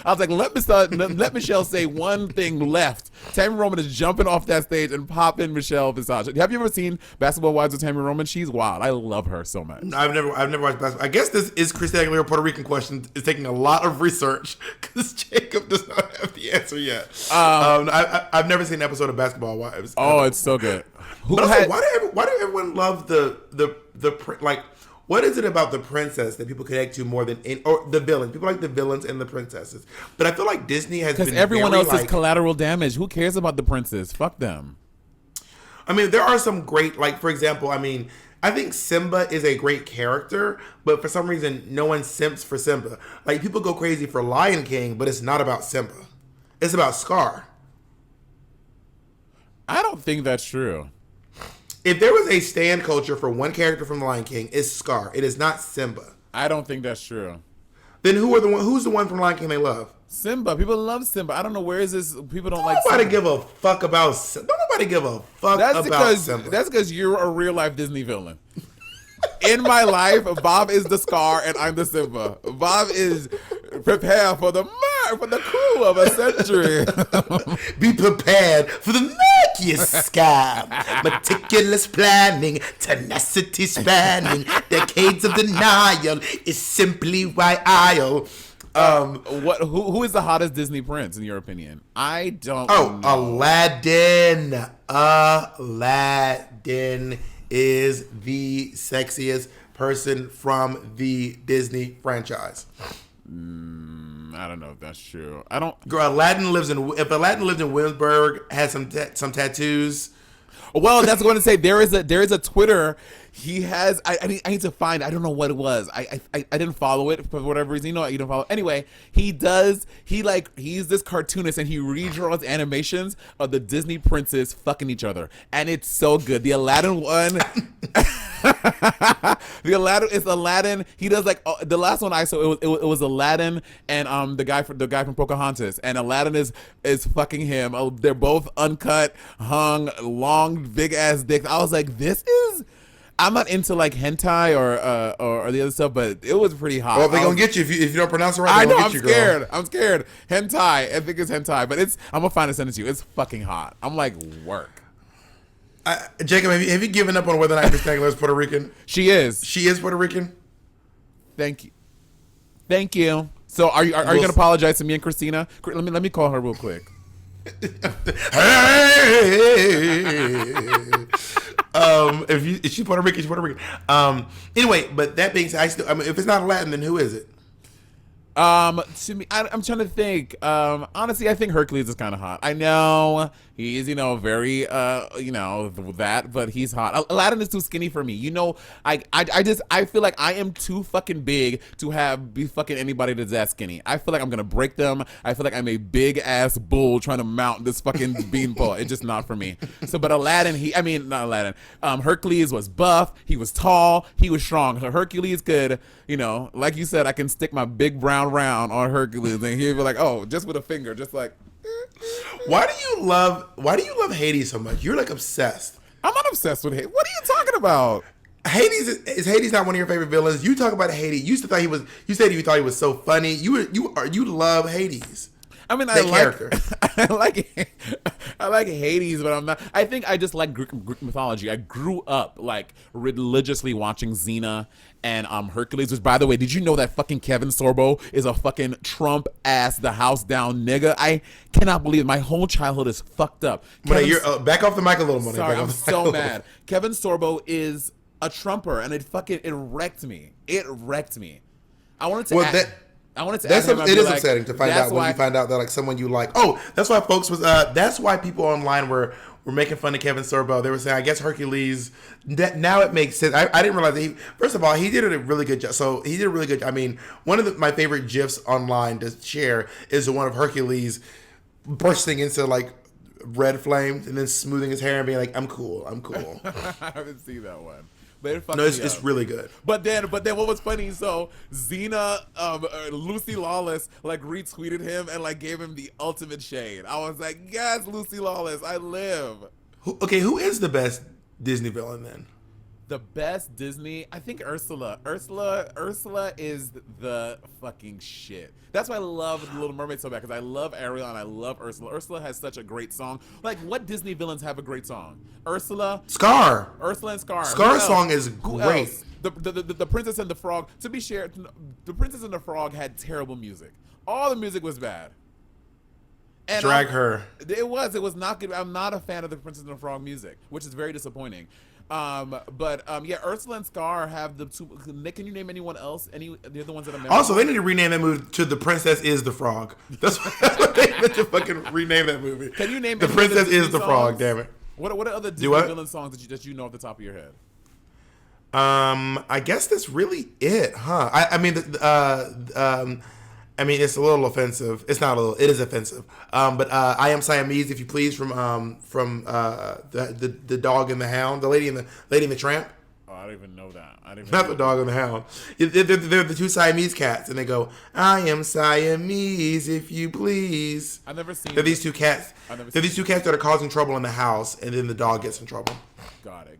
I was like, let Michelle say one thing left. Tammy Roman is jumping off that stage and popping Michelle Visage. Have you ever seen Basketball Wives with Tammy Roman? She's wild. I love her so much. I've never watched basketball. I guess this is Christina Aguilera Puerto Rican question. Is taking a lot of research because Jacob does not have the answer yet. I've never seen an episode of Basketball Wives. Oh, it's so good. Why do everyone love the like? What is it about the princess that people connect to more than or the villains? People like the villains and the princesses, but I feel like Disney has been because everyone else is collateral damage. Who cares about the princess? Fuck them. I mean, there are some great, like, for example, I think Simba is a great character, but for some reason, no one simps for Simba. Like, people go crazy for Lion King, but it's not about Simba. It's about Scar. I don't think that's true. If there was a stan culture for one character from The Lion King, it's Scar. It is not Simba. I don't think that's true. Then who's the one from Lion King they love? Simba. People love Simba. I don't know where is this. People don't like Simba. Don't nobody give a fuck about Simba. That's because you're a real life Disney villain. In my life, Bob is the Scar and I'm the Simba. Bob is prepare for the coup of a century. Be prepared for the murkiest scam. Meticulous planning, tenacity spanning, decades of denial is simply why I'll. Who is the hottest Disney prince in your opinion? I don't know. Aladdin. Aladdin is the sexiest person from the Disney franchise. I don't know if that's true. I don't. Girl, Aladdin lives in. If Aladdin lived in Williamsburg, had some tattoos. Well, that's going to say there is a Twitter. He has. I need to find. I don't know what it was. I didn't follow it for whatever reason. You know what? You don't follow. Anyway, he does. He's this cartoonist and he redraws animations of the Disney princes fucking each other, and it's so good. The Aladdin one. The Aladdin is Aladdin. He does like the last one I saw. It was Aladdin and the guy from Pocahontas, and Aladdin is fucking him. Oh, they're both uncut, hung, long, big ass dicks. I was like, this is. I'm not into like hentai or the other stuff, but it was pretty hot. Well, they're gonna get you if you don't pronounce it right. I know. Get I'm you, scared. Girl. I'm scared. Hentai. I think it's hentai, but it's. I'm gonna find a sentence to you. It's fucking hot. I'm like, work. Jacob, have you given up on whether or not Christina Aguilera is Puerto Rican? She is. She is Puerto Rican. Thank you. So are you gonna apologize to me and Christina? Let me call her real quick. If she's Puerto Rican, she's Puerto Rican. Anyway, but that being said, if it's not Latin, then who is it? To me, I'm trying to think. Honestly, I think Hercules is kind of hot. I know he's, very, that, but he's hot. Aladdin is too skinny for me. I feel like I am too fucking big to be fucking anybody that's that skinny. I feel like I'm gonna break them. I feel like I'm a big ass bull trying to mount this fucking beanpole. It's just not for me. So, but Aladdin, not Aladdin. Hercules was buff. He was tall. He was strong. So Hercules could, like you said, I can stick my big brown round on Hercules and he'd be like, oh, just with a finger, just like. Why do you love Hades so much? You're like obsessed. I'm not obsessed with Hades. What are you talking about? Hades is Hades not one of your favorite villains? You talk about Hades. You thought he was so funny. You love Hades. I mean, character. I like Hades, but I'm not. I think I just like Greek mythology. I grew up like religiously watching Xena and Hercules. Which, by the way, did you know that fucking Kevin Sorbo is a fucking Trump ass, the house down nigga? I cannot believe it. My whole childhood is fucked up. You're back off the mic a little, Monet. Sorry, I'm so mad. Kevin Sorbo is a Trumper, and it wrecked me. It wrecked me. I wanted to. It is upsetting to find out when you find out that like someone you like. Oh, that's why folks was. That's why people online were making fun of Kevin Sorbo. They were saying, I guess Hercules. Now it makes sense. I didn't realize that first of all, he did a really good job. So he did a really good. I mean, one of my favorite gifs online to share is the one of Hercules bursting into like red flames and then smoothing his hair and being like, "I'm cool. I haven't seen that one. It's really good. But then what was funny? So Xena, Lucy Lawless, like retweeted him and like gave him the ultimate shade. I was like, yes, Lucy Lawless, I live. Who is the best Disney villain then? The best Disney, I think Ursula. Ursula is the fucking shit. That's why I love The Little Mermaid so bad, because I love Ariel and I love Ursula. Ursula has such a great song. Like, what Disney villains have a great song? Ursula and Scar. Scar's song is great. The Princess and the Frog. To be shared, the Princess and the Frog had terrible music. All the music was bad. And Drag her. It was not good. I'm not a fan of the Princess and the Frog music, which is very disappointing. Yeah, Ursula and Scar have the two. Nick, can you name anyone else? The other ones that I mentioned? Also, they need to rename that movie to The Princess is the Frog. That's what they need to fucking rename that movie. Can you name The Princess is the Frog? Damn it. What other Disney villain songs that you know off the top of your head? I guess that's really it, huh? I mean, it's a little offensive. It's not a little. It is offensive. But I Am Siamese, if you please, from the Dog and the Hound, the Lady and the Tramp. Oh, I don't even know that. Not the Dog and the Hound. They're the two Siamese cats, and they go, "I am Siamese, if you please." I've never seen. They're these two cats. They're these two cats that are causing trouble in the house, and then the dog gets in trouble. Got it.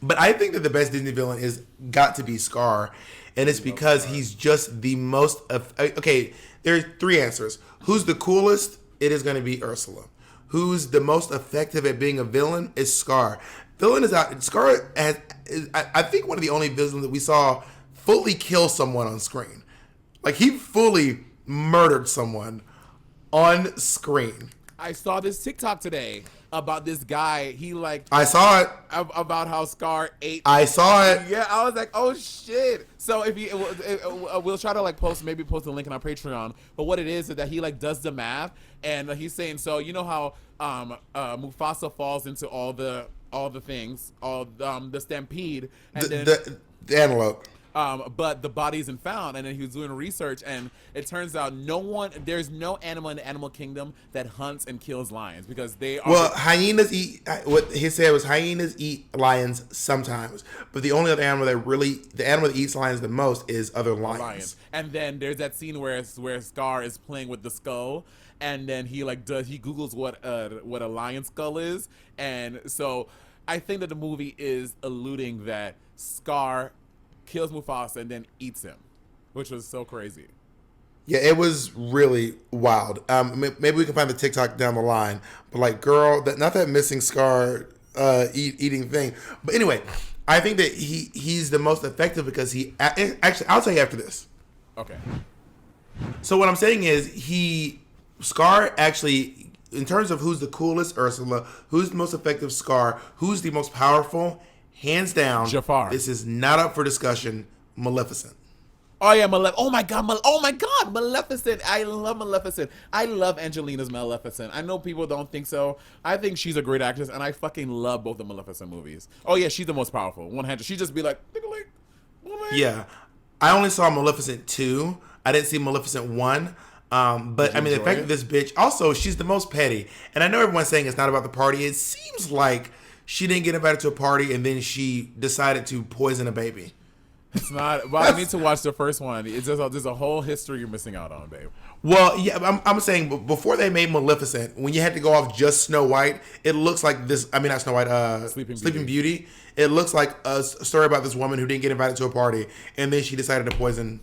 But I think that the best Disney villain is got to be Scar. And it's because he's just the most... Okay, there are three answers. Who's the coolest? It is going to be Ursula. Who's the most effective at being a villain? Is Scar. Scar is, I think, one of the only villains that we saw fully kill someone on screen. Like, he fully murdered someone on screen. I saw this TikTok today. about this guy. He like I saw it. about how Scar ate. I saw it. Yeah, I was like, oh shit. So if you, we'll try to like post the link in our Patreon. But what it is that he like does the math, and he's saying, so you know how Mufasa falls into all the things, the stampede, and The antelope. but the body isn't found, and then he was doing research, and it turns out there's no animal in the animal kingdom that hunts and kills lions because they are. Well, hyenas eat. What he said was hyenas eat lions sometimes, but the only other animal the animal that eats lions the most is other lions. And then there's that scene where Scar is playing with the skull, and then he Googles what a lion skull is, and so I think that the movie is alluding that Scar kills Mufasa and then eats him, which was so crazy. Yeah, it was really wild. Maybe we can find the TikTok down the line. But like, girl, not that missing Scar eating thing. But anyway, I think that he's the most effective because he actually. I'll tell you after this. Okay. So what I'm saying is Scar actually, in terms of who's the coolest Ursula, who's the most effective Scar, who's the most powerful, hands down, Jafar. This is not up for discussion. Maleficent. Oh yeah, oh my god, Maleficent. I love Maleficent. I love Angelina's Maleficent. I know people don't think so. I think she's a great actress, and I fucking love both the Maleficent movies. Oh yeah, she's the most powerful. 100. She just be like, Yeah, I only saw Maleficent 2. I didn't see Maleficent 1. But I mean, the fact that this bitch, also, she's the most petty. And I know everyone's saying it's not about the party. It seems like she didn't get invited to a party and then she decided to poison a baby. It's not. Well, I need to watch the first one. It's just there's a whole history you're missing out on, babe. Well, yeah, I'm saying before they made Maleficent, when you had to go off just Snow White, it looks like this. I mean, not Snow White. Sleeping Beauty. It looks like a story about this woman who didn't get invited to a party and then she decided to poison.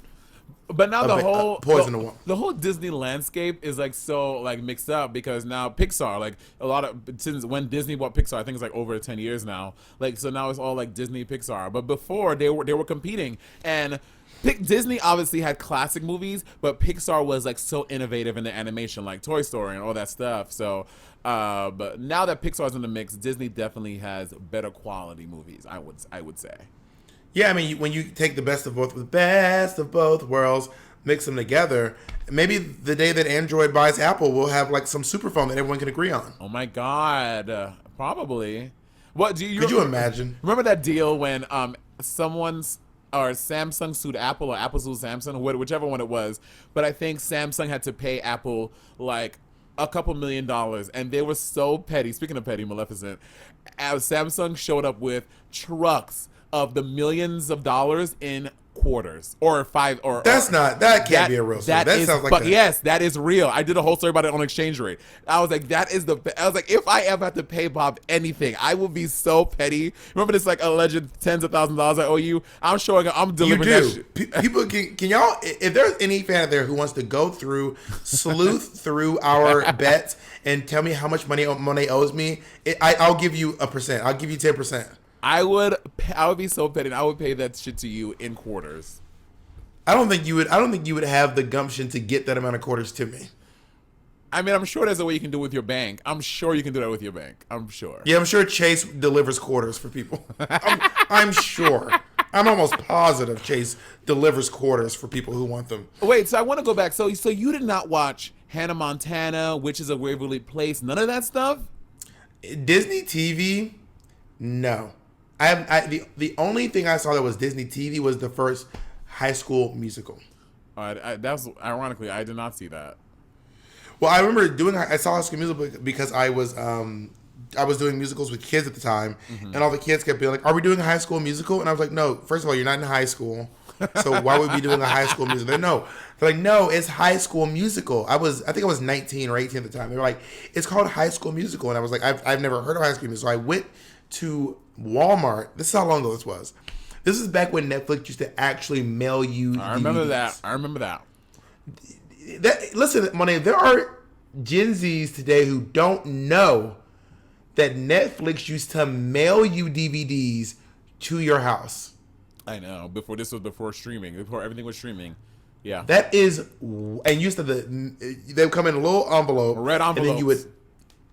But now the whole Disney landscape is like so like mixed up because now Pixar, like a lot of, since when Disney bought Pixar, I think it's like over 10 years now. Like, so now it's all like Disney Pixar. But before they were competing, and Disney obviously had classic movies, but Pixar was like so innovative in the animation, like Toy Story and all that stuff. So but now that Pixar's in the mix, Disney definitely has better quality movies, I would say. Yeah, I mean, when you take the best of both worlds, mix them together, maybe the day that Android buys Apple, we'll have like some super phone that everyone can agree on. Oh my God, probably. What do you? Could you imagine? Remember that deal when Samsung sued Apple or Apple sued Samsung, whichever one it was. But I think Samsung had to pay Apple like a couple $1 million, and they were so petty. Speaking of petty, Maleficent, Samsung showed up with trucks of the millions of dollars in quarters or five or that can't be a real story. That sounds like yes, that is real. I did a whole story about it on exchange rate. I was like, if I ever have to pay Bob anything, I will be so petty. Remember this like alleged tens of thousands of dollars I owe you? I'm delivering that shit. People can y'all, if there's any fan out there who wants to go through sleuth through our bets and tell me how much money owes me, I'll give you a percent. I'll give you 10%. I would be so petty. I would pay that shit to you in quarters. I don't think you would have the gumption to get that amount of quarters to me. I mean, I'm sure there's a way you can do it with your bank. I'm sure you can do that with your bank. I'm sure. Yeah, I'm sure Chase delivers quarters for people. I'm sure. I'm almost positive Chase delivers quarters for people who want them. Wait, so I want to go back. So you did not watch Hannah Montana, Witches of Waverly Place, none of that stuff? Disney TV? No. The only thing I saw that was Disney TV was the first High School Musical. That's ironically, I did not see that. Well, I remember I saw High School Musical because I was doing musicals with kids at the time, and all the kids kept being like, "Are we doing a High School Musical?" And I was like, "No. First of all, you're not in high school, so why would we be doing a High School Musical?" They're like, "No, it's High School Musical." I think I was 19 or 18 at the time. They were like, "It's called High School Musical," and I was like, "I've never heard of High School Musical." So I went to Walmart. This is how long ago this was. This is back when Netflix used to actually mail you DVDs. I remember that. Listen, Monet, there are Gen Zs today who don't know that Netflix used to mail you DVDs to your house. I know. Before streaming. Before everything was streaming. Yeah. That is, and used to they would come in a little envelope. A red envelope. And then you would,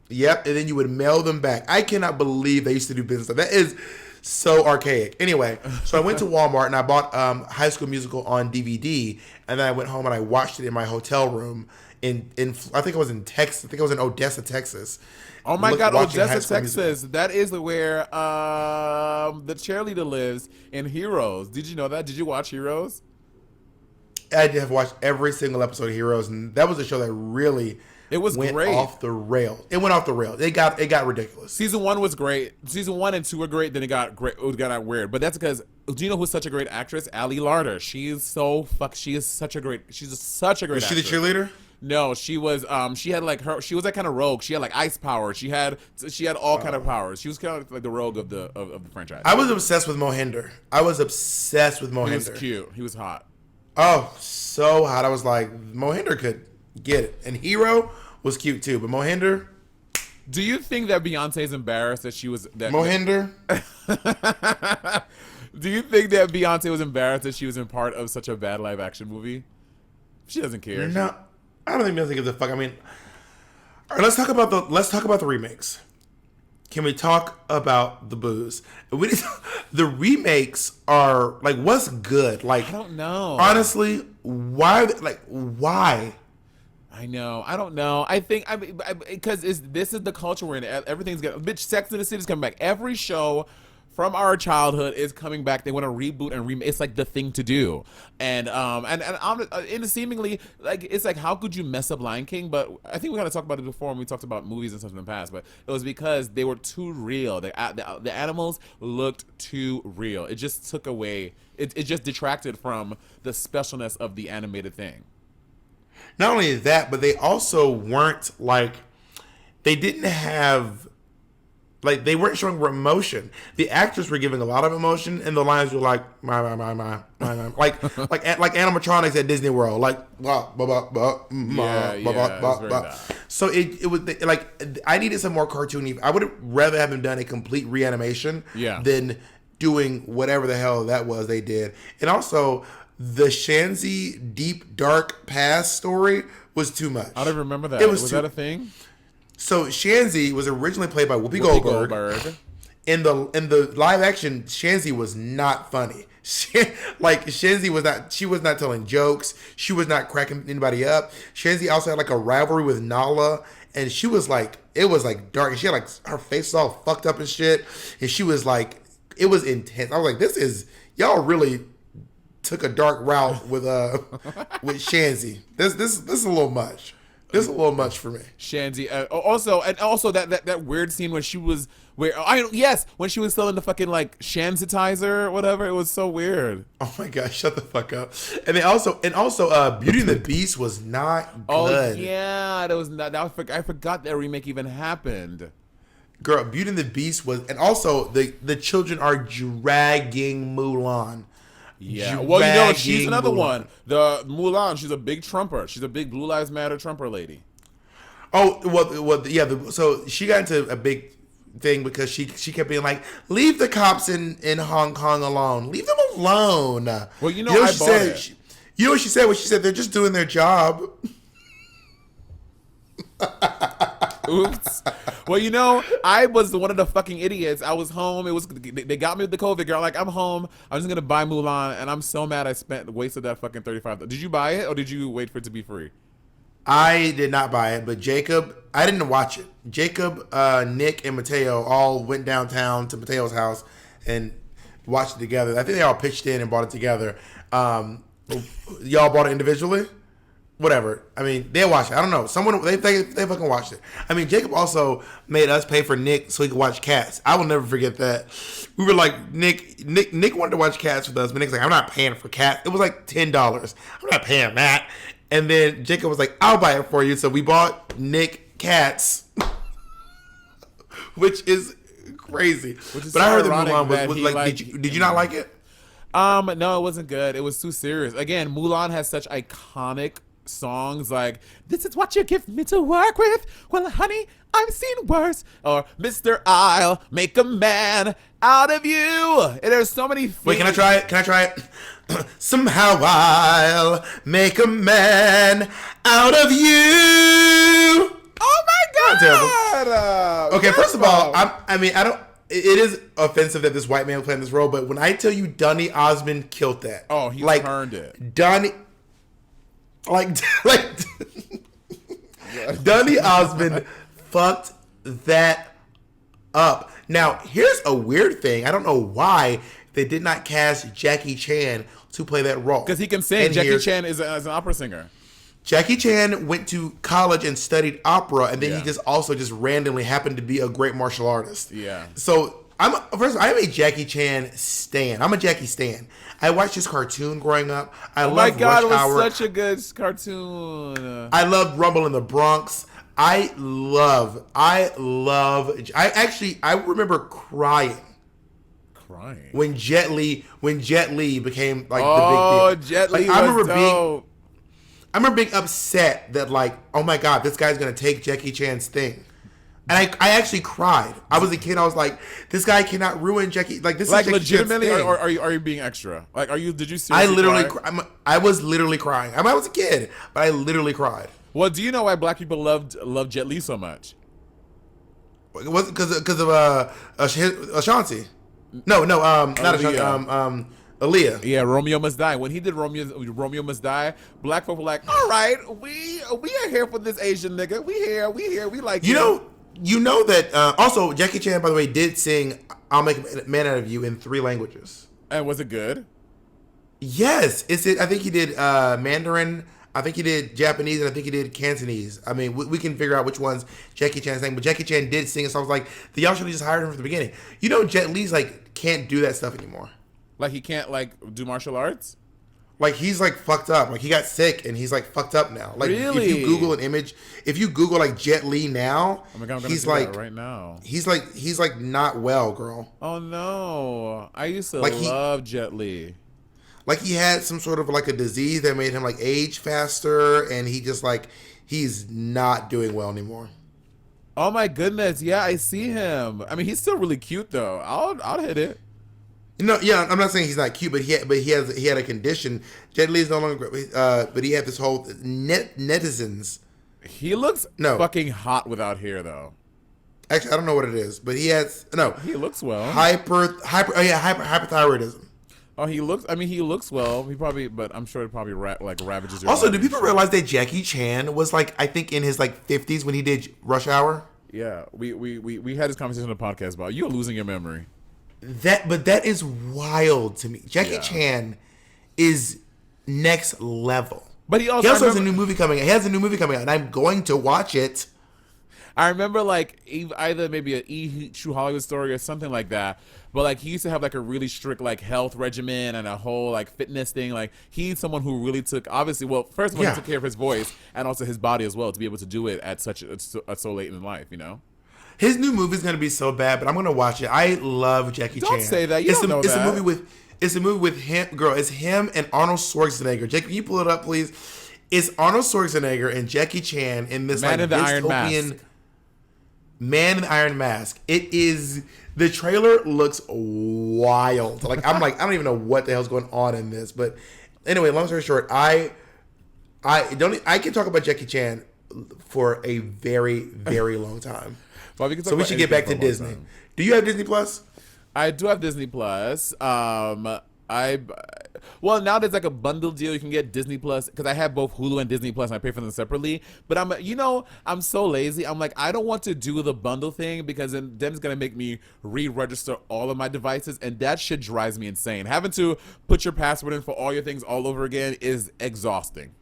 Yep, and then you would mail them back. I cannot believe they used to do business. That is so archaic. Anyway, so I went to Walmart and I bought High School Musical on DVD, and then I went home and I watched it in my hotel room in I think it was in Texas. I think it was in Odessa, Texas. Oh my God, Watching High Odessa, School Texas. Musical. That is where the cheerleader lives in Heroes. Did you know that? Did you watch Heroes? I have watched every single episode of Heroes, and that was a show that really It was went great. off the rail. It went off the rail. It got ridiculous. Season 1 was great. Season 1 and 2 were great. Then it got great. It got weird. But that's because, do you know who's such a great actress? Ali Larter. She is such a great Was she the actress. cheerleader? No, she was. She had like she was like kind of rogue. She had like ice power. She had all kind of powers. She was kind of like the rogue of the franchise. I was obsessed with Mohinder. He was Mohinder. cute. He was hot. Oh, so hot. I was like, Mohinder could get it. And Hero was cute too, but Mohinder, Do you think that Beyonce is embarrassed that she was that? Mohinder. Do you think that Beyonce was embarrassed that she was in part of such a bad live action movie? She doesn't care. No, I don't think Beyonce gives a fuck. I mean, all right, let's talk about the remakes. Can we talk about the booze? The remakes are like, what's good? Like, I don't know. Honestly, why? Like, why? I know. I don't know. I think because this is the culture we're in. Everything's getting bitch. Sex and the City's coming back. Every show from our childhood is coming back. They want to reboot and remake. It's like the thing to do. And seemingly like it's like, how could you mess up Lion King? But I think we kind of talked about it before when we talked about movies and stuff in the past. But it was because they were too real. The animals looked too real. It just took away. It just detracted from the specialness of the animated thing. Not only that, but they also weren't like, they didn't have, like, they weren't showing emotion. The actors were giving a lot of emotion, and the lines were like, my, like animatronics at Disney World, like, So it was like, I needed some more cartoony. I would rather have them done a complete reanimation than doing whatever the hell that was they did. And also, the Shanzi deep dark past story was too much. I don't remember that. Was that a thing? So Shanzi was originally played by Whoopi Goldberg. In the live action, Shanzi was not funny. Shanzi was not. She was not telling jokes. She was not cracking anybody up. Shanzi also had like a rivalry with Nala, and she was like, it was like dark. And she had like her face was all fucked up and shit. And she was like, it was intense. I was like, this is, y'all really took a dark route with Shanzi. This is a little much. This is a little much for me. Shanzi. Also that weird scene when she was when she was selling the fucking like Shanzitizer or whatever. It was so weird. Oh my gosh, shut the fuck up. And then also Beauty and the Beast was not good. Oh yeah, that was not. I forgot that remake even happened. Girl, Beauty and the Beast was, and also the children are dragging Mulan. Yeah, well, you know, she's another one. The Mulan, she's a big Trumper. She's a big Blue Lives Matter Trumper lady. Oh, well, yeah. So she got into a big thing because she kept being like, "Leave the cops in Hong Kong alone. Leave them alone." Well, you know I she bought said, it. You know what she said? She said they're just doing their job. Oops. Well, you know, I was one of the fucking idiots. I was home. They got me with the COVID girl. Like, I'm home. I'm just gonna buy Mulan, and I'm so mad I wasted that fucking $35. Did you buy it or did you wait for it to be free? I did not buy it, but Jacob, I didn't watch it. Jacob, Nick, and Mateo all went downtown to Mateo's house and watched it together. I think they all pitched in and bought it together. Y'all bought it individually? Whatever. I mean, they watched it. I don't know. Someone they fucking watched it. I mean, Jacob also made us pay for Nick so he could watch Cats. I will never forget that. We were like, Nick wanted to watch Cats with us, but Nick's like, I'm not paying for Cats. It was like $10. I'm not paying that. And then Jacob was like, I'll buy it for you. So we bought Nick Cats, which is crazy. But I heard that Mulan was like, did you not like it? No, it wasn't good. It was too serious. Again, Mulan has such iconic songs like "This is what you give me to work with." Well, honey, I've seen worse. Or "Mr. I'll make a man out of you." And there's so many things. Wait, can I try it? Somehow I'll make a man out of you. Oh my Not god! terrible. Okay, first of all, I don't. It is offensive that this white man playing this role, but when I tell you Donny Osmond killed that, Oh, he turned it. Donny, like Donny Osmond fucked that up. Now, here's a weird thing. I don't know why they did not cast Jackie Chan to play that role. Because he can sing. And Jackie Chan is an opera singer. Jackie Chan went to college and studied opera, and then Yeah. he just randomly happened to be a great martial artist. Yeah. So I'm a Jackie Chan stan. I'm a Jackie stan. I watched his cartoon growing up. I Oh my love god, it Rush Hour. was such a good cartoon. I loved Rumble in the Bronx. I remember crying Crying. when Jet Li became like Oh, the big deal. Jet Li Like, I was dope. remember being upset that like, oh my god, this guy's gonna take Jackie Chan's thing. And I actually cried. I was a kid. I was like, this guy cannot ruin Jackie. Like this Like is Jackie legitimately, Chan's thing. or are you being extra? Like, did you I seriously literally, cry? I was literally crying. I was a kid, but I literally cried. Well, do you know why black people loved Jet Li so much? Was it because of Ashanti? No, not Ashanti. Aaliyah. Yeah, Romeo Must Die. When he did Romeo Must Die, black folk were like, all right, we are here for this Asian nigga. We here, we like You know that also Jackie Chan, by the way, did sing "I'll Make a Man Out of You" in 3 languages. And was it good? Yes, I think he did Mandarin. I think he did Japanese, and I think he did Cantonese. I mean, we can figure out which ones Jackie Chan sang, but Jackie Chan did sing it. So I was like, y'all should have just hired him from the beginning. You know, Jet Li's like can't do that stuff anymore. Like he can't like do martial arts? Like he's like fucked up. Like he got sick and he's like fucked up now. Like Really? if you Google an image, if you Google like Jet Li now, Oh my god, I'm gonna he's do like that right now. he's like not well, girl. Oh no, I used to Like love Jet Li. Like he had some sort of like a disease that made him like age faster, and he just like he's not doing well anymore. Oh my goodness, yeah, I see him. I mean, he's still really cute though. I'll hit it. No, yeah, I'm not saying he's not cute, but he had a condition. Jet Li is no longer, but he had this whole netizens. He looks No. fucking hot without hair though. Actually, I don't know what it is, but he has He looks well. hyperthyroidism. Oh, he looks well. But I'm sure it probably ravages your Also, body do people and shit. realize that Jackie Chan was like, I think in his like 50s when he did Rush Hour? Yeah, we had this conversation on the podcast about you're losing your memory. But that is wild to me. Jackie Yeah. Chan is next level. But he also, Has a new movie coming out. He has a new movie coming out, and I'm going to watch it. I remember like either maybe a True Hollywood Story or something like that. But like he used to have like a really strict like health regimen and a whole like fitness thing. Like he's someone who really took obviously first of all Yeah. he took care of his voice and also his body as well to be able to do it at so late in life. You know. His new movie is going to be so bad, but I'm going to watch it. I love Jackie Chan. Don't say that. You it's don't know it's that. It's a movie with him, girl. It's him and Arnold Schwarzenegger. Jake, can you pull it up, please? It's Arnold Schwarzenegger and Jackie Chan in this Man like in the Iron dystopian Mask. Man in the Iron Mask. It is. The trailer looks wild. Like I don't even know what the hell's going on in this. But anyway, long story short, I can talk about Jackie Chan for a very, very long time. Well, can talk So we about should get back to anything for a long Disney. time. Do you have Disney Plus? I do have Disney Plus. Well, now there's like a bundle deal. You can get Disney Plus because I have both Hulu and Disney Plus, and I pay for them separately. But I'm so lazy. I'm like, I don't want to do the bundle thing because then it's gonna make me re-register all of my devices, and that shit drives me insane. Having to put your password in for all your things all over again is exhausting.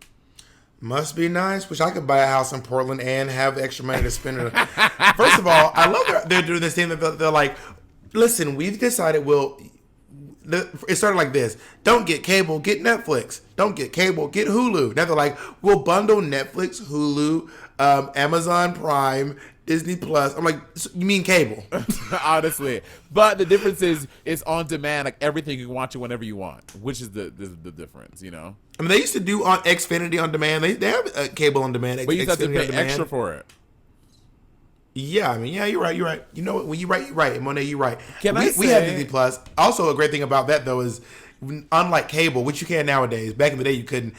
Must be nice. Wish I could buy a house in Portland and have extra money to spend. First of all, I love they're doing this thing that they're like, listen, we've decided it started like this. Don't get cable, get Netflix. Don't get cable, get Hulu. Now they're like, we'll bundle Netflix, Hulu, Amazon Prime, Disney Plus. I'm like, you mean cable? Honestly, but the difference is it's on demand. Like everything you can watch it whenever you want, which is the difference, you know. I mean, they used to do on Xfinity on demand. They have cable on demand. But you have to Xfinity pay on demand. extra for it. Yeah, I mean, yeah, you're right. You know what? When you're right. Monet, you're right. We have say- Disney Plus. Also, a great thing about that though is, unlike cable, which you can nowadays, back in the day you couldn't.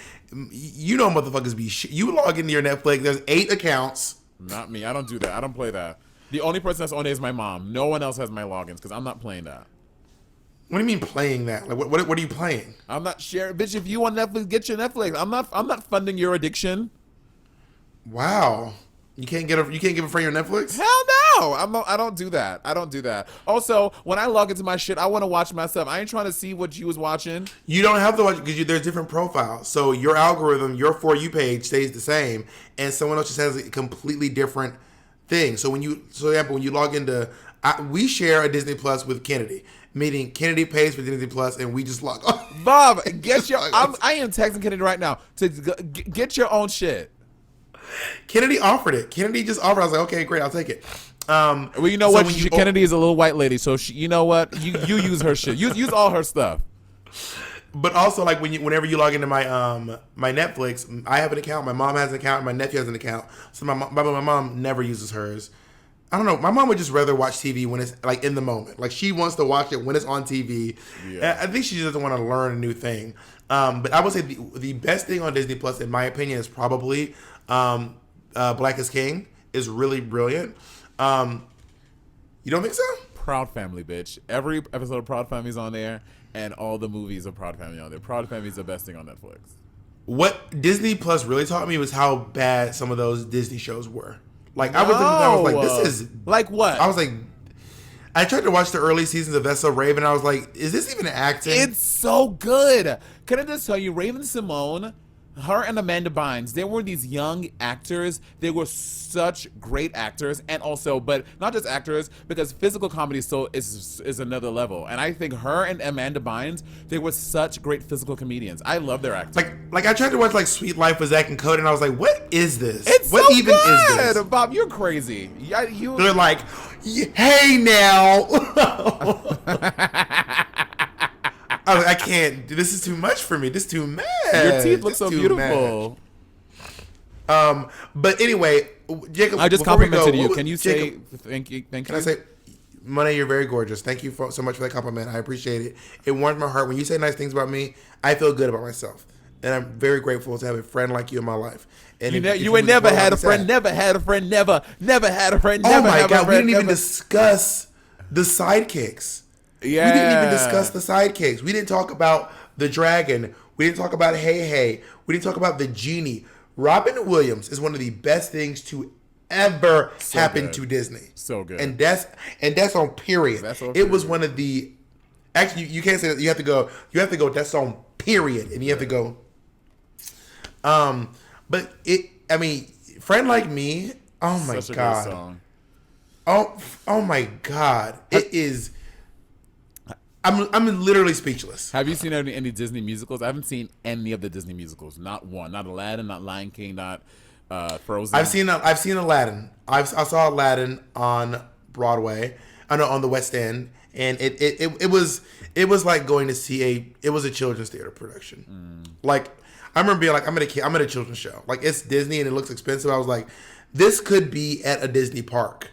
You know, motherfuckers be you log into your Netflix. There's 8 accounts. Not me. I don't do that. I don't play that. The only person that's on there is my mom. No one else has my logins because I'm not playing that. What do you mean playing that? Like, what are you playing? I'm not sharing. Bitch, if you want Netflix, get your Netflix. I'm not funding your addiction. Wow. You can't give a friend your Netflix? Hell no! I don't do that. I don't do that. Also, when I log into my shit, I want to watch myself. I ain't trying to see what you was watching. You don't have to watch because there's different profiles. So your algorithm, your For You page stays the same, and someone else just has a completely different thing. So for example, when you log into, we share a Disney Plus with Kennedy, meaning Kennedy pays for Disney Plus, and we just log on. Bob, get your. I am texting Kennedy right now to get your own shit. Kennedy offered it. Kennedy just offered. I was like, okay, great, I'll take it. Well, you know so what? when Kennedy is a little white lady, so you know what? You use her shit. Use all her stuff. But also, like whenever you log into my my Netflix, I have an account. My mom has an account. And my nephew has an account. So my mom never uses hers. I don't know. My mom would just rather watch TV when it's like in the moment. Like she wants to watch it when it's on TV. Yeah. I think she just doesn't want to learn a new thing. But I would say the best thing on Disney Plus, in my opinion, is probably Black is King. Is really brilliant. You don't think so? Proud Family, bitch. Every episode of Proud Family is on there, and all the movies of Proud Family on there. Proud Family is the best thing on Netflix. What Disney Plus really taught me was how bad some of those Disney shows were. Like I was like, this is like what? I was like, I tried to watch the early seasons of That's So Raven. I was like, is this even acting? It's so good. Can I just tell you, Raven Simone, her and Amanda Bynes, they were these young actors. They were such great actors, and also, but not just actors, because physical comedy is another level. And I think her and Amanda Bynes, they were such great physical comedians. I love their acting. Like I tried to watch like Sweet Life with Zach and Cody, and I was like, what is this? It's what so even good. is this? Bob, you're crazy. Yeah, They're like, hey now. I can't. This is too much for me. This is too mad. Your teeth look so beautiful. But anyway, Jacob, I just complimented you. Can you say thank you? Thank Can you. I say, Monet, you're very gorgeous. Thank you so much for that compliment. I appreciate it. It warms my heart when you say nice things about me. I feel good about myself, and I'm very grateful to have a friend like you in my life. And you ain't never had a friend. Never had a friend. Never had a friend. Oh my God, we didn't even discuss the sidekicks. Yeah. We didn't even discuss the sidekicks. We didn't talk about the dragon. We didn't talk about Hey Hey. We didn't talk about the genie. Robin Williams is one of the best things to ever happen to Disney. So good. And that's on period. It was one of the actually you can't say that. You have to go that's on period. And you have to go but Friend Like Me, oh my Such a God. good song. Oh my God. It is I'm literally speechless. Have you seen any Disney musicals? I haven't seen any of the Disney musicals. Not one. Not Aladdin. Not Lion King. Not Frozen. I've seen Aladdin. I saw Aladdin on Broadway. I know on the West End, and it was like going to see it was a children's theater production. Like I remember being like, I'm at a children's show. Like it's Disney and it looks expensive. I was like, this could be at a Disney park,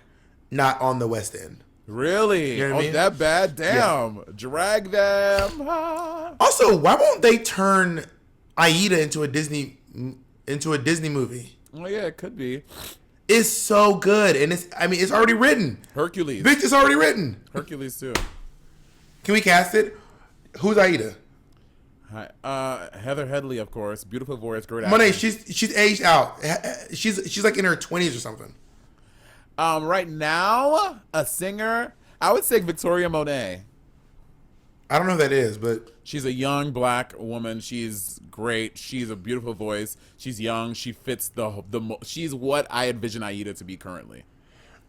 not on the West End. Really? You know what I mean? That bad? Damn. Yeah. Drag them. Also, why won't they turn Aida into a Disney movie? Oh yeah, it could be. It's so good, and it's already written. Hercules. Bitch, it's already written. Hercules too. Can we cast it? Who's Aida? Heather Headley, of course. Beautiful voice, great actor. Monet, she's aged out. She's like in her 20s or something. Right now, a singer, I would say Victoria Monet. I don't know who that is, but she's a young black woman. She's great. She's a beautiful voice. She's young. She fits she's what I envision Aida to be currently.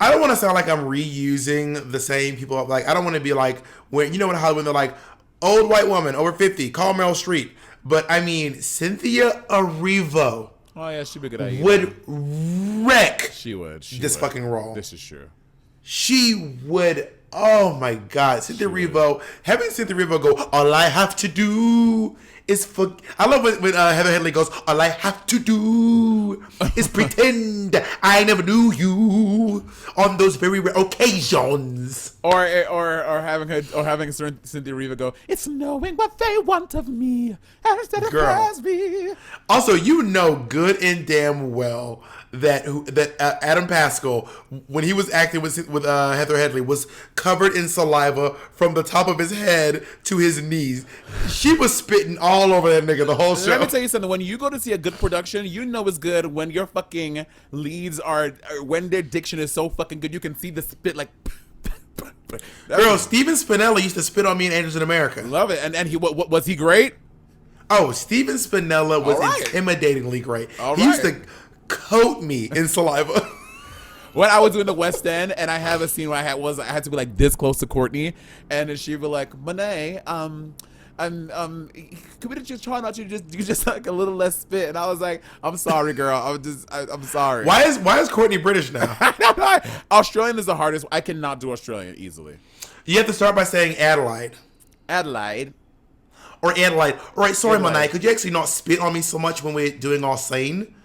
I don't want to sound like I'm reusing the same people. Like I don't want to be like when you know in Hollywood they're like old white woman over 50, call Meryl Streep. But I mean Cynthia Erivo. Oh yeah, she'd be a good Aida. Would wreck. She would. Fucking role. This is true. She would. Oh my God, Cynthia Erivo. Having Cynthia Erivo go, all I have to do is for. I love when Heather Headley goes, all I have to do is pretend I never knew you on those very rare occasions. Or having Cynthia Riva go, it's knowing what they want of me instead of Girl. me. Also, you know good and damn well that Adam Pascal, when he was acting with Heather Headley, was covered in saliva from the top of his head to his knees. She was spitting all over that nigga the whole show. Let me tell you something. When you go to see a good production, you know it's good when your fucking leads when their diction is so fucking good, you can see the spit like. Girl, Steven Spinella used to spit on me in Angels in America. Love it. And he what was he great? Oh, Steven Spinella was All right. intimidatingly great. All He used right. to coat me in saliva. When I was doing the West End, and I have a scene where I had to be like this close to Courtney, and then she'd be like, Monet, could we just try not to do just like a little less spit? And I was like, I'm sorry, girl. I'm sorry. Why is Courtney British now? Australian is the hardest. I cannot do Australian easily. You have to start by saying Adelaide. Adelaide. Or Adelaide. All right, sorry, Adelaide. Monet. Could you actually not spit on me so much when we're doing our scene?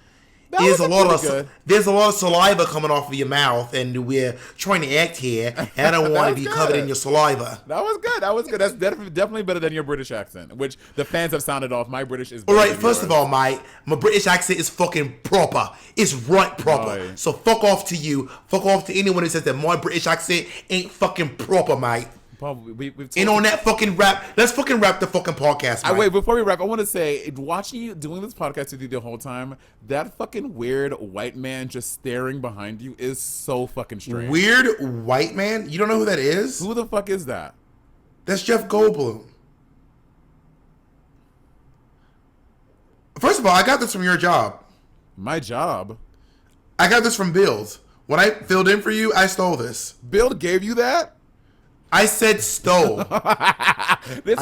That There's was a lot pretty of good. there's a lot of saliva coming off of your mouth, and we're trying to act here. And I don't want to was be good. covered in your saliva. That was good. That was good. That's definitely better than your British accent, which the fans have sounded off. My British is All better right, than first yours. of all, mate, my British accent is fucking proper. It's right proper. Right. So fuck off to you. Fuck off to anyone who says that my British accent ain't fucking proper, mate. Paul, we've told And on that fucking rap, let's fucking wrap the fucking podcast, mate. Wait, before we wrap, I want to say, watching you doing this podcast with you the whole time, that fucking weird white man just staring behind you is so fucking strange. Weird white man? You don't know who that is? Who the fuck is that? That's Jeff Goldblum. First of all, I got this from your job. My job. I got this from Bill's. When I filled in for you, I stole this. Bill gave you that? I said stole. I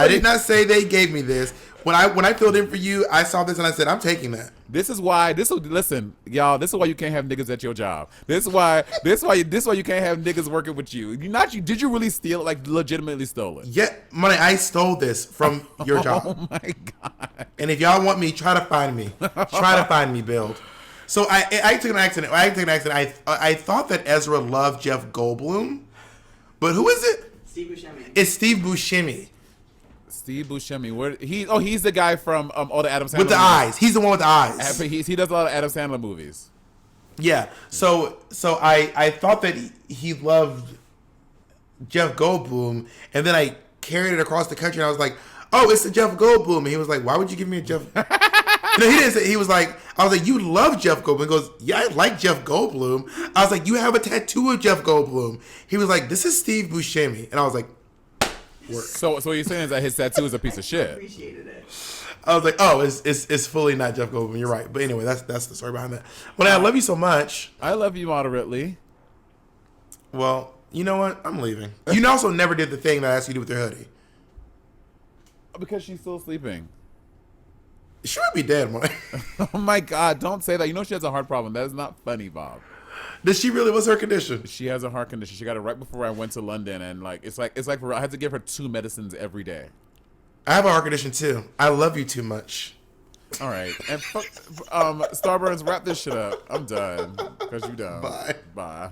did not say they gave me this. When I filled in for you, I saw this and I said, I'm taking that. Listen, y'all, this is why you can't have niggas at your job. This is why you can't have niggas working with you. Did you really steal it? Like legitimately stole it? Yeah, money, I stole this from your job. Oh my god. And if y'all want me, try to find me. Try to find me, Bill. So I took an accident. I thought that Ezra loved Jeff Goldblum, but who is it? Steve Buscemi. It's Steve Buscemi Steve Buscemi. He's the guy from all the Adam Sandler with the movies. eyes. He's the one with the eyes. He does a lot of Adam Sandler movies. Yeah. So I thought that he loved Jeff Goldblum, and then I carried it across the country, and I was like, "Oh, it's the Jeff Goldblum." And he was like, "Why would you give me a Jeff?" No, he didn't say. He was like, "I was like, you love Jeff Goldblum." He goes, "Yeah, I like Jeff Goldblum." I was like, "You have a tattoo of Jeff Goldblum." He was like, "This is Steve Buscemi," and I was like, So what you're saying is that his tattoo is a piece of shit. Appreciated it. I was like, "Oh, it's fully not Jeff Goldblum." You're right, but anyway, that's the story behind that. Well, I love you so much. I love you moderately. Well, you know what? I'm leaving. You also never did the thing that I asked you to do with your hoodie. Because she's still sleeping. She would be dead, man. Oh my god, don't say that. You know she has a heart problem. That is not funny, Bob. Did she really? What's her condition? She has a heart condition. She got it right before I went to London, and it's like I had to give her 2 medicines every day. I have a heart condition too. I love you too much. All right, and Starburns, wrap this shit up. I'm done because you done. Bye. Bye.